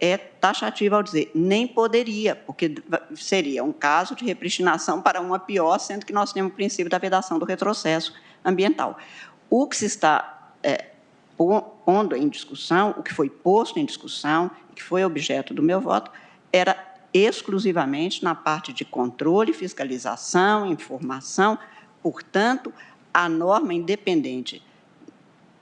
F: é taxativo ao dizer nem poderia, porque seria um caso de repristinação para uma pior, sendo que nós temos o princípio da vedação do retrocesso ambiental. O que se está pondo em discussão, o que foi posto em discussão, que foi objeto do meu voto, era exclusivamente na parte de controle, fiscalização, informação. Portanto, a norma independente,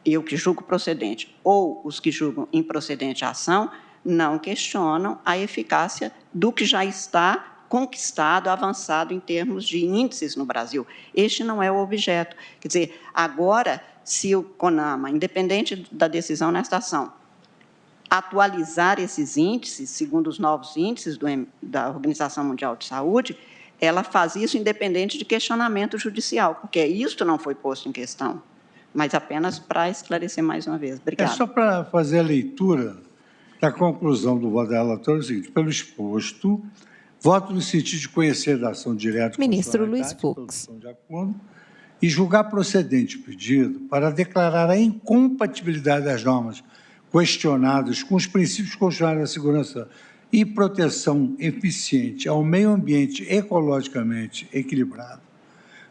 F: eu que julgo procedente, ou os que julgam improcedente a ação, não questionam a eficácia do que já está conquistado, avançado em termos de índices no Brasil. Este não é o objeto. Quer dizer, agora, se o CONAMA, independente da decisão nesta ação, atualizar esses índices, segundo os novos índices da Organização Mundial de Saúde, ela faz isso independente de questionamento judicial, porque isto não foi posto em questão, mas apenas para esclarecer mais uma vez. Obrigada.
C: É só para fazer a leitura da conclusão do voto da relatora, é o seguinte: pelo exposto, voto no sentido de conhecer da ação direta...
A: Ministro Luiz Fux.
C: ...de acordo e julgar procedente o pedido para declarar a incompatibilidade das normas questionadas com os princípios constitucionais da segurança e proteção eficiente ao meio ambiente ecologicamente equilibrado,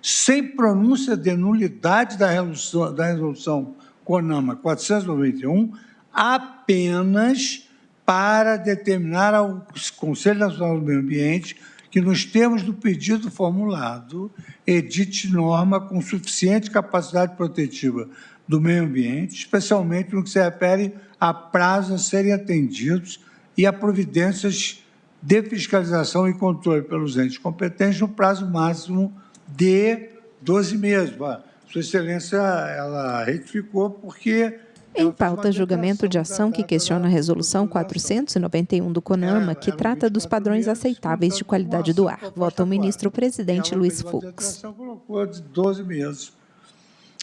C: sem pronúncia de nulidade da resolução CONAMA 491, apenas para determinar ao Conselho Nacional do Meio Ambiente que, nos termos do pedido formulado, edite norma com suficiente capacidade protetiva do meio ambiente, especialmente no que se refere a prazos a serem atendidos e a providências de fiscalização e controle pelos entes competentes no prazo máximo de 12 meses. Sua Excelência, ela retificou porque...
A: Em pauta, julgamento de ação que questiona a Resolução 491 do CONAMA, que trata dos padrões aceitáveis de qualidade do ar. Vota o ministro-presidente Luiz Fux.
C: Colocou de 12 meses.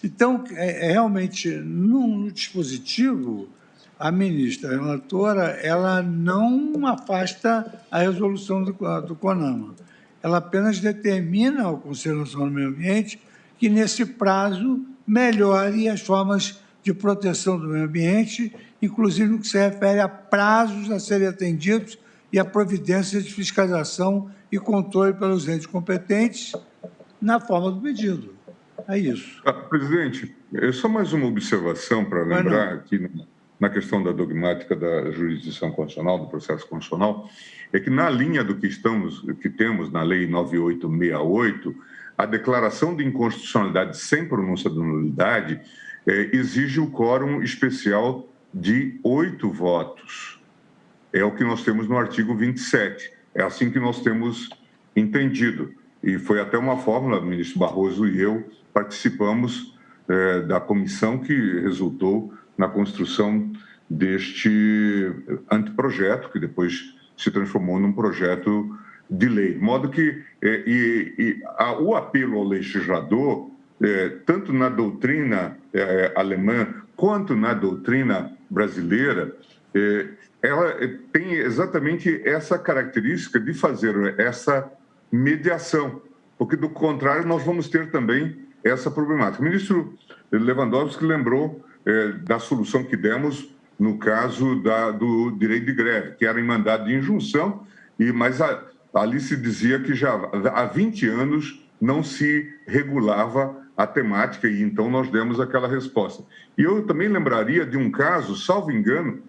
C: Então, realmente, no dispositivo, a ministra relatora, ela não afasta a resolução do CONAMA. Ela apenas determina ao Conselho Nacional do Meio Ambiente que, nesse prazo, melhore as formas de proteção do meio ambiente, inclusive no que se refere a prazos a serem atendidos e a providências de fiscalização e controle pelos entes competentes na forma do pedido. É isso.
G: Presidente, só mais uma observação para lembrar aqui na questão da dogmática da jurisdição constitucional, do processo constitucional, é que na linha do que temos na Lei 9868, a declaração de inconstitucionalidade sem pronúncia de nulidade exige o quórum especial de 8 votos. É o que nós temos no artigo 27. É assim que nós temos entendido. E foi até uma fórmula, o ministro Barroso e eu participamos da comissão que resultou na construção deste anteprojeto, que depois se transformou num projeto de lei. De modo que o apelo ao legislador, tanto na doutrina alemã quanto na doutrina brasileira, ela tem exatamente essa característica de fazer essa mediação, porque, do contrário, nós vamos ter também essa problemática. O ministro Lewandowski lembrou da solução que demos no caso do direito de greve, que era em mandado de injunção, mas ali se dizia que já há 20 anos não se regulava a temática, e então nós demos aquela resposta. E eu também lembraria de um caso, salvo engano,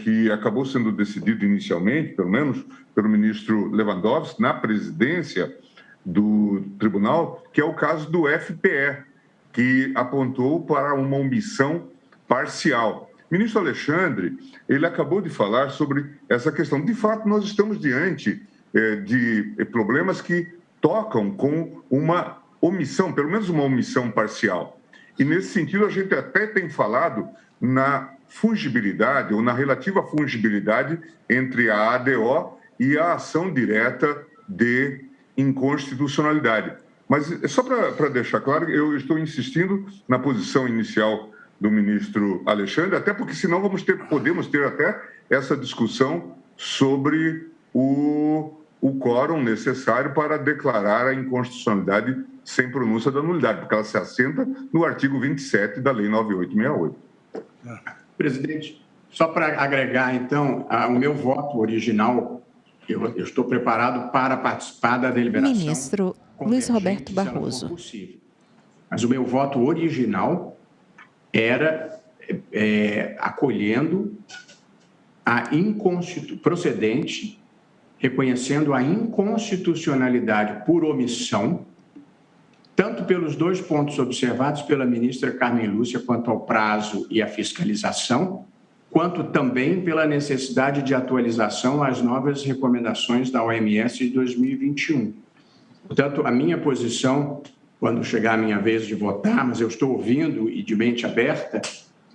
G: que acabou sendo decidido inicialmente, pelo menos pelo ministro Lewandowski, na presidência do tribunal, que é o caso do FPE, que apontou para uma omissão parcial. O ministro Alexandre, ele acabou de falar sobre essa questão. De fato, nós estamos diante de problemas que tocam com uma omissão, pelo menos uma omissão parcial. E, nesse sentido, a gente até tem falado na fungibilidade, ou na relativa fungibilidade entre a ADO e a ação direta de inconstitucionalidade. Mas, só para deixar claro, eu estou insistindo na posição inicial do ministro Alexandre, até porque senão podemos ter até essa discussão sobre o quórum necessário para declarar a inconstitucionalidade sem pronúncia da nulidade, porque ela se assenta no artigo 27 da Lei 9868.
J: Presidente, só para agregar, então, o meu voto original, eu estou preparado para participar da deliberação.
A: Ministro Luiz Roberto Barroso.
J: Mas o meu voto original era acolhendo a procedente, reconhecendo a inconstitucionalidade por omissão, tanto pelos 2 pontos observados pela ministra Carmen Lúcia quanto ao prazo e a fiscalização, quanto também pela necessidade de atualização às novas recomendações da OMS de 2021. Portanto, a minha posição, quando chegar a minha vez de votar, mas eu estou ouvindo e de mente aberta,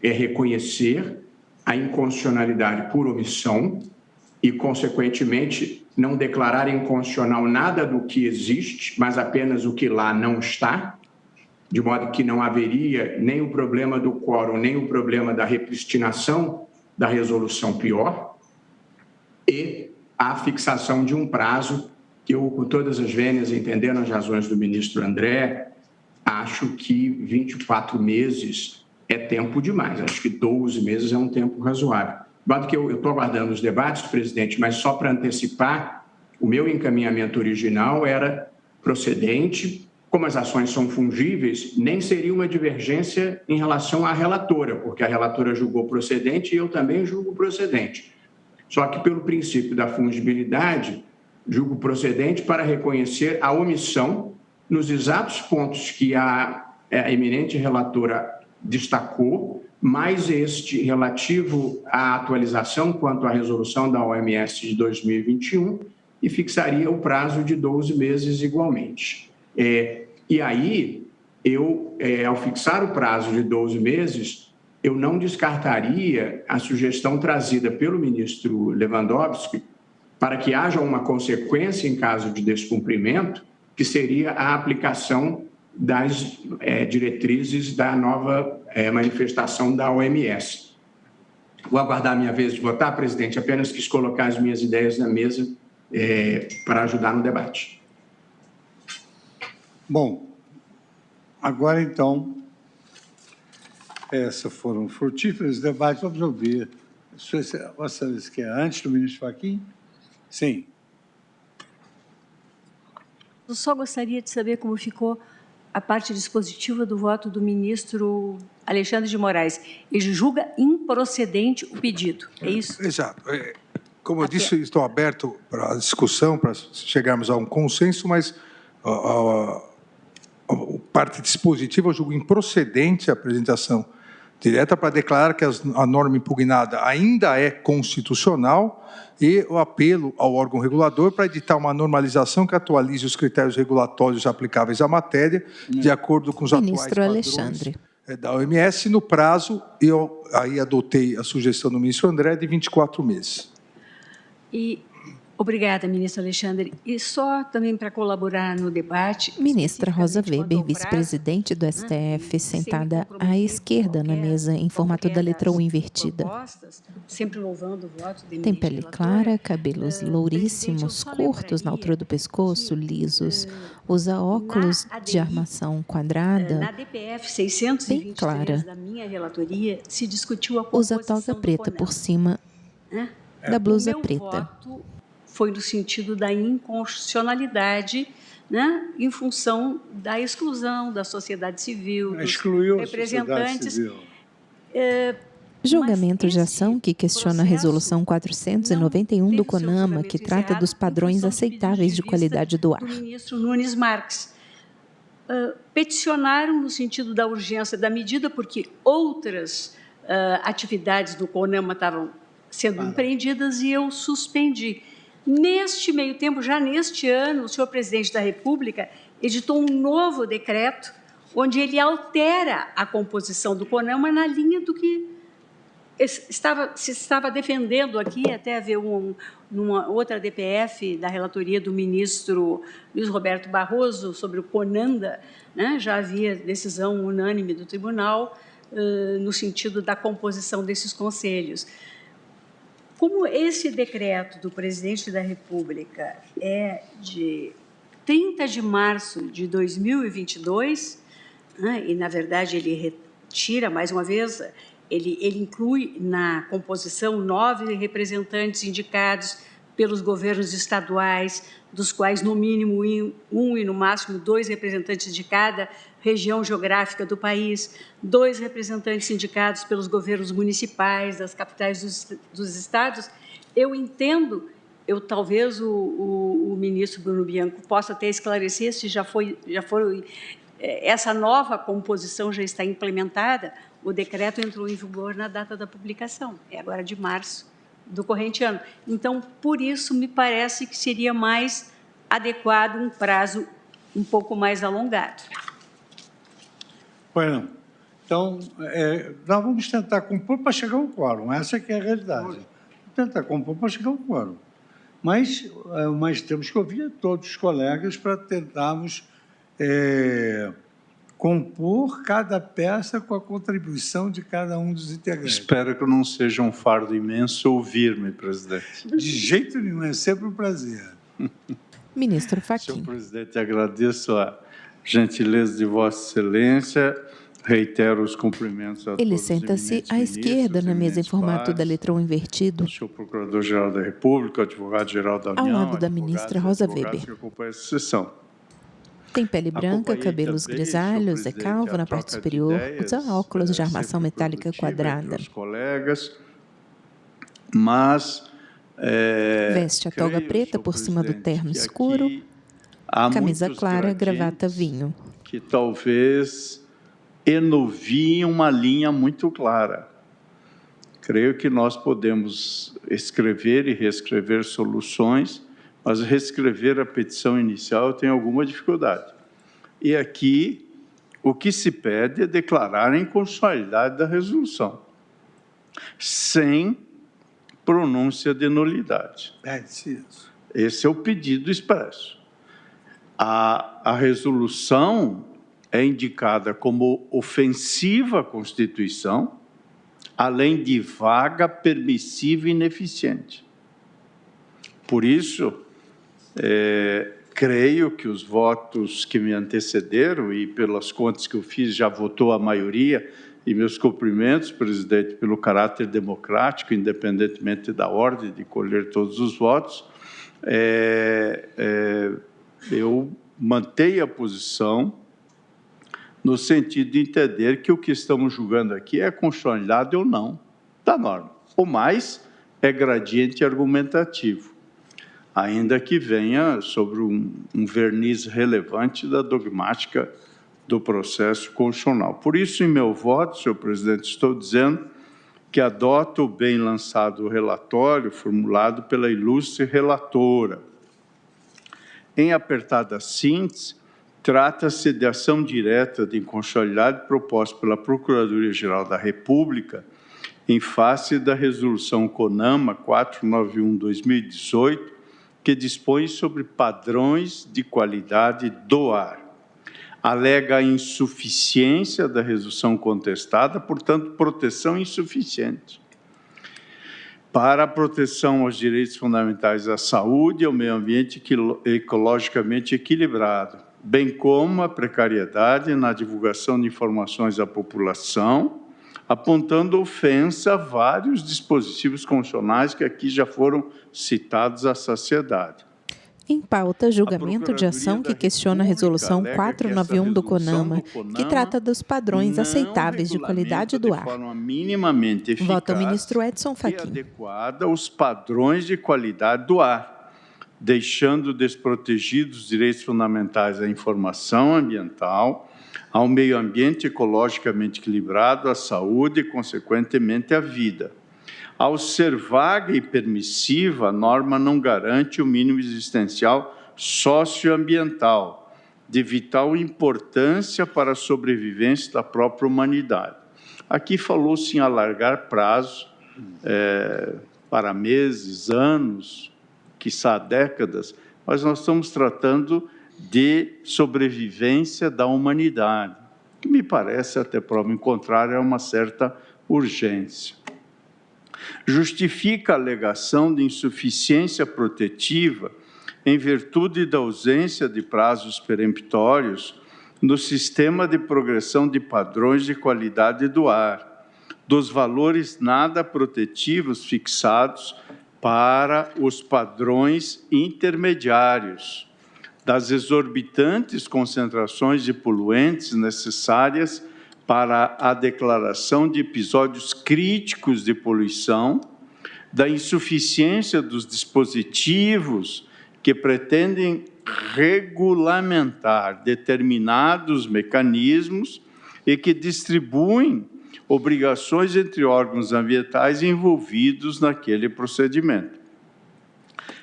J: é reconhecer a inconstitucionalidade por omissão e, consequentemente, não declarar inconstitucional nada do que existe, mas apenas o que lá não está, de modo que não haveria nem o problema do quórum, nem o problema da repristinação da resolução pior, e a fixação de um prazo que eu, com todas as vênias, entendendo as razões do ministro André, acho que 24 meses é tempo demais. Acho que 12 meses é um tempo razoável. De modo que eu estou aguardando os debates, presidente, mas só para antecipar, o meu encaminhamento original era procedente. Como as ações são fungíveis, nem seria uma divergência em relação à relatora, porque a relatora julgou procedente e eu também julgo procedente. Só que, pelo princípio da fungibilidade, julgo procedente para reconhecer a omissão nos exatos pontos que a eminente relatora destacou, mais este relativo à atualização quanto à resolução da OMS de 2021 e fixaria o prazo de 12 meses igualmente. E aí, ao fixar o prazo de 12 meses, eu não descartaria a sugestão trazida pelo ministro Lewandowski para que haja uma consequência em caso de descumprimento, que seria a aplicação das diretrizes da nova manifestação da OMS. Vou aguardar a minha vez de votar, presidente, apenas quis colocar as minhas ideias na mesa para ajudar no debate.
C: Bom, agora então, Essas foram frutíferos debates. Vamos ouvir. Vossa Excelência quer antes do ministro Fachin? Sim.
L: Eu só gostaria de saber como ficou a parte dispositiva do voto do ministro Alexandre de Moraes. Ele julga improcedente o pedido, é isso?
E: Exato. Como eu disse, estou aberto para a discussão, para chegarmos a um consenso, mas a parte dispositiva eu julgo improcedente a apresentação direta para declarar que a norma impugnada ainda é constitucional e o apelo ao órgão regulador para editar uma normalização que atualize os critérios regulatórios aplicáveis à matéria, de acordo com os atuais padrões da OMS, no prazo, eu aí adotei a sugestão do ministro André, de 24 meses.
L: Obrigada, ministro Alexandre. E só também para colaborar no debate...
A: Ministra Rosa Weber, vice-presidente do STF, sentada à esquerda na mesa em formato da letra U invertida.
L: Sempre louvando o voto do
A: Tem pele clara, cabelos louríssimos, curtos na altura do pescoço, lisos. Usa óculos de armação quadrada,
L: na DPF 623
A: bem clara.
L: da minha relatoria, se discutiu a composição
A: usa toga preta por cima da blusa preta.
L: Foi no sentido da inconstitucionalidade, né, em função da exclusão da sociedade civil, dos representantes.
A: Julgamento de ação que questiona a Resolução 491 do CONAMA, que trata dos padrões aceitáveis de qualidade do ar.
L: Do ministro Nunes Marques. Peticionaram no sentido da urgência da medida, porque outras atividades do CONAMA estavam sendo empreendidas e eu suspendi. Neste meio tempo, já neste ano, o senhor presidente da República editou um novo decreto onde ele altera a composição do CONAMA na linha do que se estava defendendo aqui, até haver numa outra DPF da relatoria do ministro Luiz Roberto Barroso sobre o CONANDA, né, já havia decisão unânime do tribunal no sentido da composição desses conselhos. Como esse decreto do presidente da República é de 30 de março de 2022, né, e, na verdade, ele retira, mais uma vez, ele inclui na composição 9 representantes indicados pelos governos estaduais, dos quais, no mínimo, um e, no máximo, 2 representantes de cada região geográfica do país, 2 representantes indicados pelos governos municipais, das capitais dos estados. Eu entendo, talvez o ministro Bruno Bianco possa até esclarecer se já foi essa nova composição já está implementada. O decreto entrou em vigor na data da publicação, é agora de março do corrente ano. Então, por isso, me parece que seria mais adequado um prazo um pouco mais alongado.
C: Bueno, então, nós vamos tentar compor para chegar ao quórum, essa que é a realidade. Vamos tentar compor para chegar ao quórum. Mas temos que ouvir todos os colegas para tentarmos compor cada peça com a contribuição de cada um dos integrantes.
M: Espero que não seja um fardo imenso ouvir-me, presidente.
C: De jeito nenhum, é sempre um prazer.
A: Ministro Fachin.
M: Senhor presidente, agradeço a gentileza de Vossa Excelência, reitero os cumprimentos a
A: Ele
M: todos
A: senta-se à esquerda na mesa em formato da letra U invertido.
M: O senhor Procurador-Geral da República, o Advogado-Geral da União,
A: ao lado da ministra Rosa Weber.
M: que acompanha essa sessão.
A: Tem pele branca, cabelos grisalhos, é calvo na parte superior, usa óculos de armação metálica quadrada.
M: Colegas, mas
A: veste a toga preta por cima do terno escuro, camisa clara, gravata vinho.
M: Que talvez enuviem uma linha muito clara. Creio que nós podemos escrever e reescrever soluções, mas reescrever a petição inicial eu tenho alguma dificuldade. E aqui, o que se pede é declarar a inconstitucionalidade da resolução, sem pronúncia de nulidade. Esse é o pedido expresso. A resolução é indicada como ofensiva à Constituição, além de vaga, permissiva e ineficiente. Por isso, creio que os votos que me antecederam, e pelas contas que eu fiz, já votou a maioria, e meus cumprimentos, presidente, pelo caráter democrático, independentemente da ordem de colher todos os votos. Eu mantenho a posição no sentido de entender que o que estamos julgando aqui é a constitucionalidade ou não da norma. O mais é gradiente argumentativo, ainda que venha sobre um verniz relevante da dogmática do processo constitucional. Por isso, em meu voto, senhor presidente, estou dizendo que adoto o bem lançado relatório formulado pela ilustre relatora. Em apertada síntese, trata-se de ação direta de inconstitucionalidade proposta pela Procuradoria-Geral da República em face da resolução CONAMA 491/2018, que dispõe sobre padrões de qualidade do ar. Alega a insuficiência da resolução contestada, portanto, proteção insuficiente para a proteção aos direitos fundamentais à saúde e ao meio ambiente ecologicamente equilibrado, bem como a precariedade na divulgação de informações à população, apontando ofensa a vários dispositivos constitucionais que aqui já foram citados à saciedade.
A: Em pauta, julgamento de ação que questiona a Resolução 491 do CONAMA, que trata dos padrões aceitáveis de qualidade do ar.
M: Minimamente eficaz,
A: vota o ministro Edson Fachin.
M: Adequada aos padrões de qualidade do ar, deixando desprotegidos os direitos fundamentais à informação ambiental, ao meio ambiente ecologicamente equilibrado, à saúde e, consequentemente, à vida. Ao ser vaga e permissiva, a norma não garante o mínimo existencial socioambiental, de vital importância para a sobrevivência da própria humanidade. Aqui falou-se em alargar prazo para meses, anos, quiçá décadas, mas nós estamos tratando de sobrevivência da humanidade, que me parece, até prova em contrário, é uma certa urgência. Justifica a alegação de insuficiência protetiva em virtude da ausência de prazos peremptórios no sistema de progressão de padrões de qualidade do ar, dos valores nada protetivos fixados para os padrões intermediários, das exorbitantes concentrações de poluentes necessárias para a declaração de episódios críticos de poluição, da insuficiência dos dispositivos que pretendem regulamentar determinados mecanismos e que distribuem obrigações entre órgãos ambientais envolvidos naquele procedimento.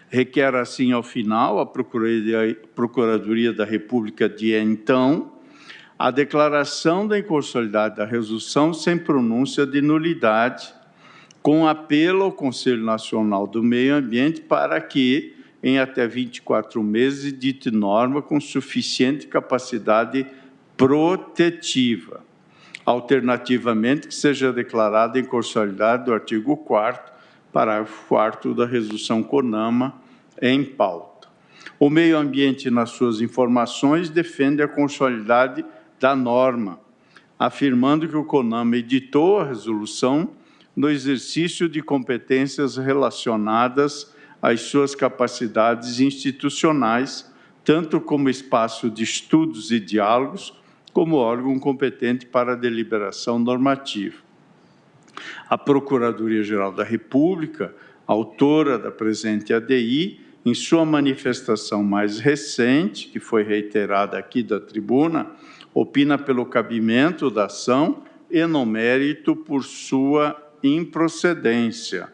M: Requer, assim, ao final, a Procuradoria da República de então, a declaração da inconstitucionalidade da resolução sem pronúncia de nulidade, com apelo ao Conselho Nacional do Meio Ambiente para que, em até 24 meses, edite norma com suficiente capacidade protetiva. Alternativamente, que seja declarada a inconstitucionalidade do artigo 4º, parágrafo 4º da resolução CONAMA em pauta. O meio ambiente, nas suas informações, defende a constitucionalidade da norma, afirmando que o CONAMA editou a resolução no exercício de competências relacionadas às suas capacidades institucionais, tanto como espaço de estudos e diálogos, como órgão competente para a deliberação normativa. A Procuradoria-Geral da República, autora da presente ADI, em sua manifestação mais recente, que foi reiterada aqui da tribuna, opina pelo cabimento da ação e no mérito por sua improcedência,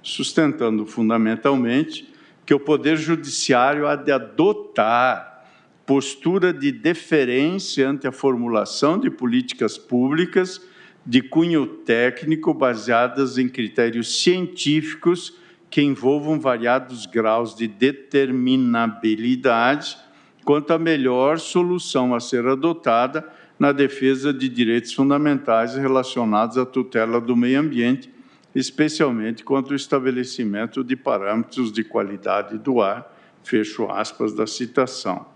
M: sustentando fundamentalmente que o Poder Judiciário há de adotar postura de deferência ante a formulação de políticas públicas de cunho técnico baseadas em critérios científicos que envolvam variados graus de determinabilidade quanto à melhor solução a ser adotada na defesa de direitos fundamentais relacionados à tutela do meio ambiente, especialmente quanto ao estabelecimento de parâmetros de qualidade do ar, fecho aspas da citação.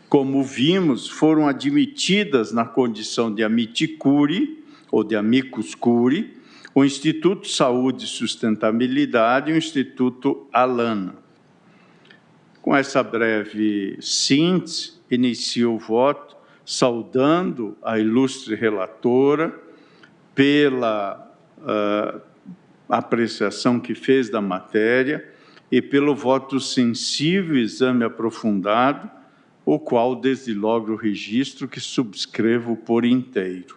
M: Como vimos, foram admitidas na condição de amicus curiae, ou de amicus curiae, o Instituto Saúde e Sustentabilidade e o Instituto Alana. Com essa breve síntese, inicio o voto saudando a ilustre relatora pela apreciação que fez da matéria e pelo voto sensível e exame aprofundado, o qual desde logo registro que subscrevo por inteiro.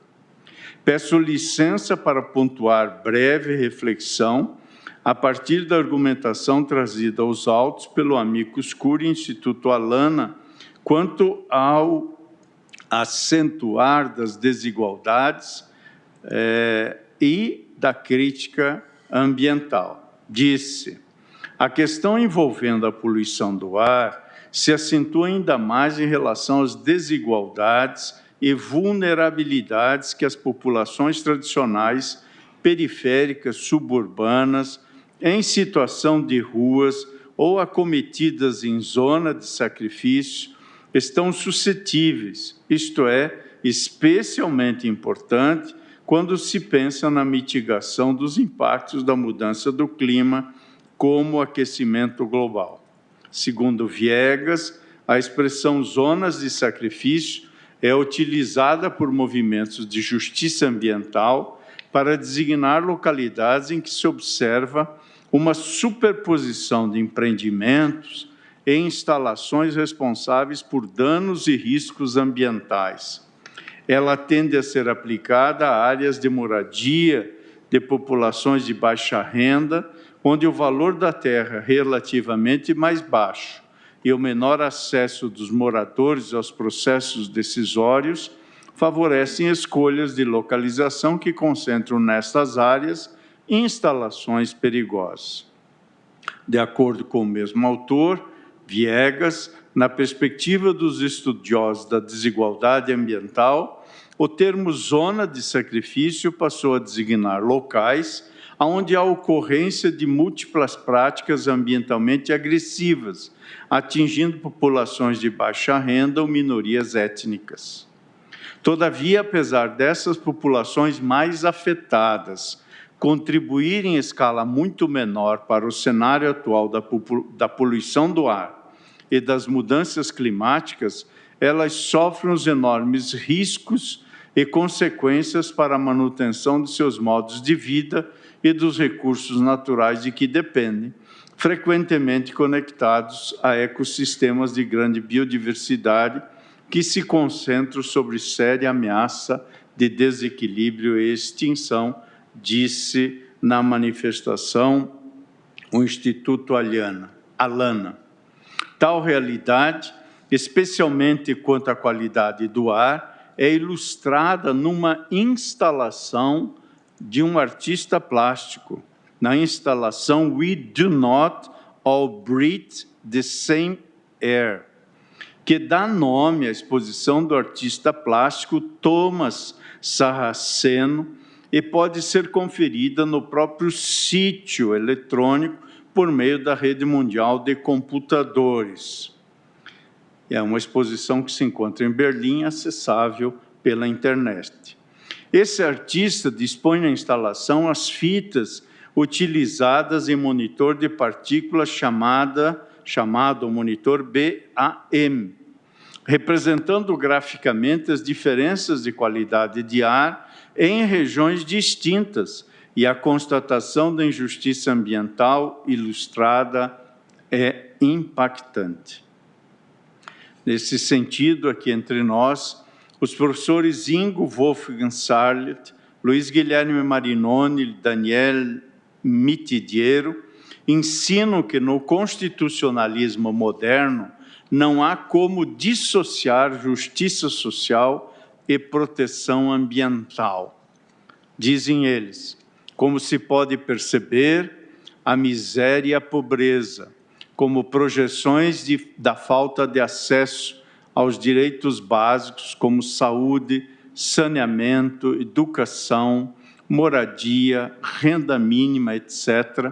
M: Peço licença para pontuar breve reflexão a partir da argumentação trazida aos autos pelo amicus curiae Instituto Alana quanto ao acentuar das desigualdades e da crítica ambiental. Disse: a questão envolvendo a poluição do ar se acentua ainda mais em relação às desigualdades e vulnerabilidades que as populações tradicionais, periféricas, suburbanas, em situação de ruas ou acometidas em zona de sacrifício, estão suscetíveis, isto é, especialmente importante quando se pensa na mitigação dos impactos da mudança do clima, como o aquecimento global. Segundo Viegas, a expressão zonas de sacrifício é utilizada por movimentos de justiça ambiental para designar localidades em que se observa uma superposição de empreendimentos e instalações responsáveis por danos e riscos ambientais. Ela tende a ser aplicada a áreas de moradia de populações de baixa renda, onde o valor da terra é relativamente mais baixo e o menor acesso dos moradores aos processos decisórios favorecem escolhas de localização que concentram nestas áreas instalações perigosas. De acordo com o mesmo autor, Viegas, na perspectiva dos estudiosos da desigualdade ambiental, o termo zona de sacrifício passou a designar locais onde há ocorrência de múltiplas práticas ambientalmente agressivas, atingindo populações de baixa renda ou minorias étnicas. Todavia, apesar dessas populações mais afetadas contribuírem em escala muito menor para o cenário atual da poluição do ar e das mudanças climáticas, elas sofrem os enormes riscos e consequências para a manutenção de seus modos de vida e dos recursos naturais de que dependem, frequentemente conectados a ecossistemas de grande biodiversidade que se concentram sobre séria ameaça de desequilíbrio e extinção, disse na manifestação o Instituto Alana. Tal realidade, especialmente quanto à qualidade do ar, é ilustrada numa instalação de um artista plástico, na instalação We Do Not All Breathe the Same Air, que dá nome à exposição do artista plástico Thomas Sarraceno e pode ser conferida no próprio sítio eletrônico por meio da Rede Mundial de Computadores. É uma exposição que se encontra em Berlim, acessável pela internet. Esse artista dispõe na instalação as fitas utilizadas em monitor de partículas chamado monitor BAM, representando graficamente as diferenças de qualidade de ar em regiões distintas, e a constatação da injustiça ambiental ilustrada é impactante. Nesse sentido, aqui entre nós, os professores Ingo Wolfgang Sarlet, Luiz Guilherme Marinoni e Daniel Mitidiero ensinam que no constitucionalismo moderno não há como dissociar justiça social e proteção ambiental. Dizem eles, como se pode perceber, a miséria e a pobreza, como projeções da falta de acesso aos direitos básicos como saúde, saneamento, educação, moradia, renda mínima, etc.,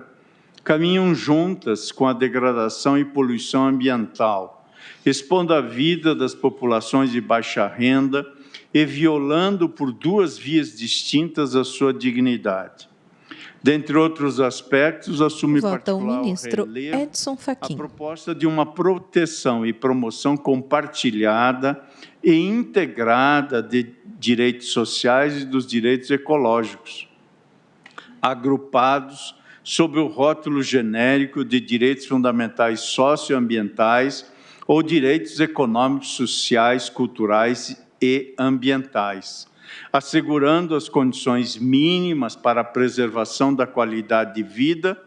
M: caminham juntas com a degradação e poluição ambiental, expondo a vida das populações de baixa renda e violando por duas vias distintas a sua dignidade. Dentre outros aspectos, assume particular relevo
A: Edson Fachin.
M: a proposta de uma proteção e promoção compartilhada e integrada de direitos sociais e dos direitos ecológicos, agrupados sob o rótulo genérico de direitos fundamentais socioambientais ou direitos econômicos, sociais, culturais e ambientais, assegurando as condições mínimas para a preservação da qualidade de vida,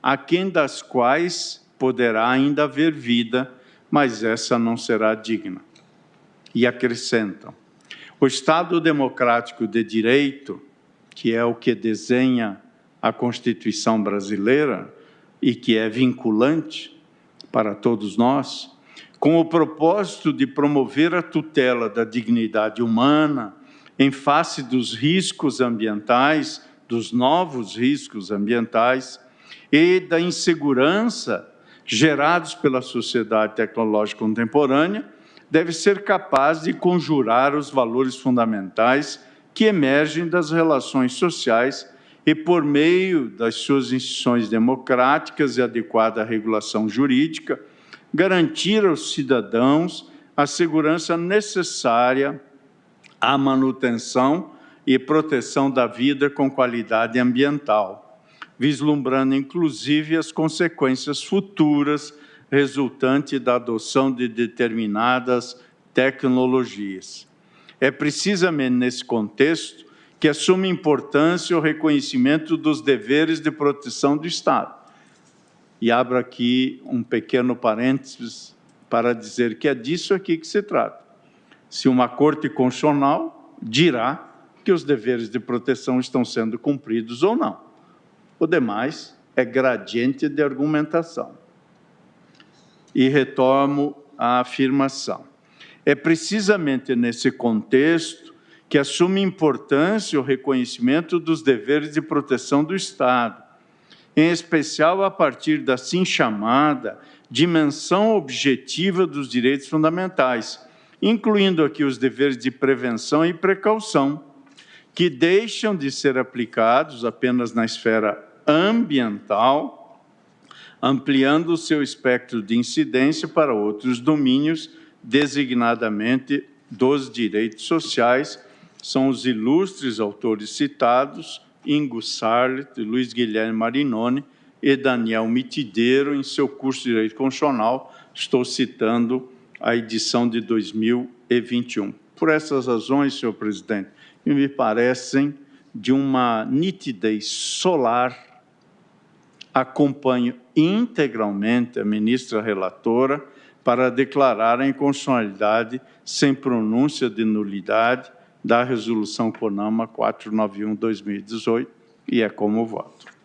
M: aquém das quais poderá ainda haver vida, mas essa não será digna. E acrescentam, o Estado democrático de direito, que é o que desenha a Constituição brasileira e que é vinculante para todos nós, com o propósito de promover a tutela da dignidade humana em face dos riscos ambientais, dos novos riscos ambientais e da insegurança gerados pela sociedade tecnológica contemporânea, deve ser capaz de conjurar os valores fundamentais que emergem das relações sociais e, por meio das suas instituições democráticas e adequada regulação jurídica, garantir aos cidadãos a segurança necessária à manutenção e proteção da vida com qualidade ambiental, vislumbrando, inclusive, as consequências futuras resultantes da adoção de determinadas tecnologias. É precisamente nesse contexto que assume importância o reconhecimento dos deveres de proteção do Estado. E abro aqui um pequeno parênteses para dizer que é disso aqui que se trata. Se uma Corte Constitucional dirá que os deveres de proteção estão sendo cumpridos ou não. O demais é gradiente de argumentação. E retomo a afirmação. É precisamente nesse contexto que assume importância o reconhecimento dos deveres de proteção do Estado, em especial a partir da assim chamada dimensão objetiva dos direitos fundamentais, incluindo aqui os deveres de prevenção e precaução, que deixam de ser aplicados apenas na esfera ambiental, ampliando o seu espectro de incidência para outros domínios, designadamente dos direitos sociais. São os ilustres autores citados, Ingo Sarlet, Luiz Guilherme Marinoni e Daniel Mitideiro, em seu curso de Direito Constitucional. Estou citando a edição de 2021. Por essas razões, senhor presidente, me parecem de uma nitidez solar, acompanho integralmente a ministra relatora para declarar a inconstitucionalidade sem pronúncia de nulidade da Resolução CONAMA 491/2018, e é como voto.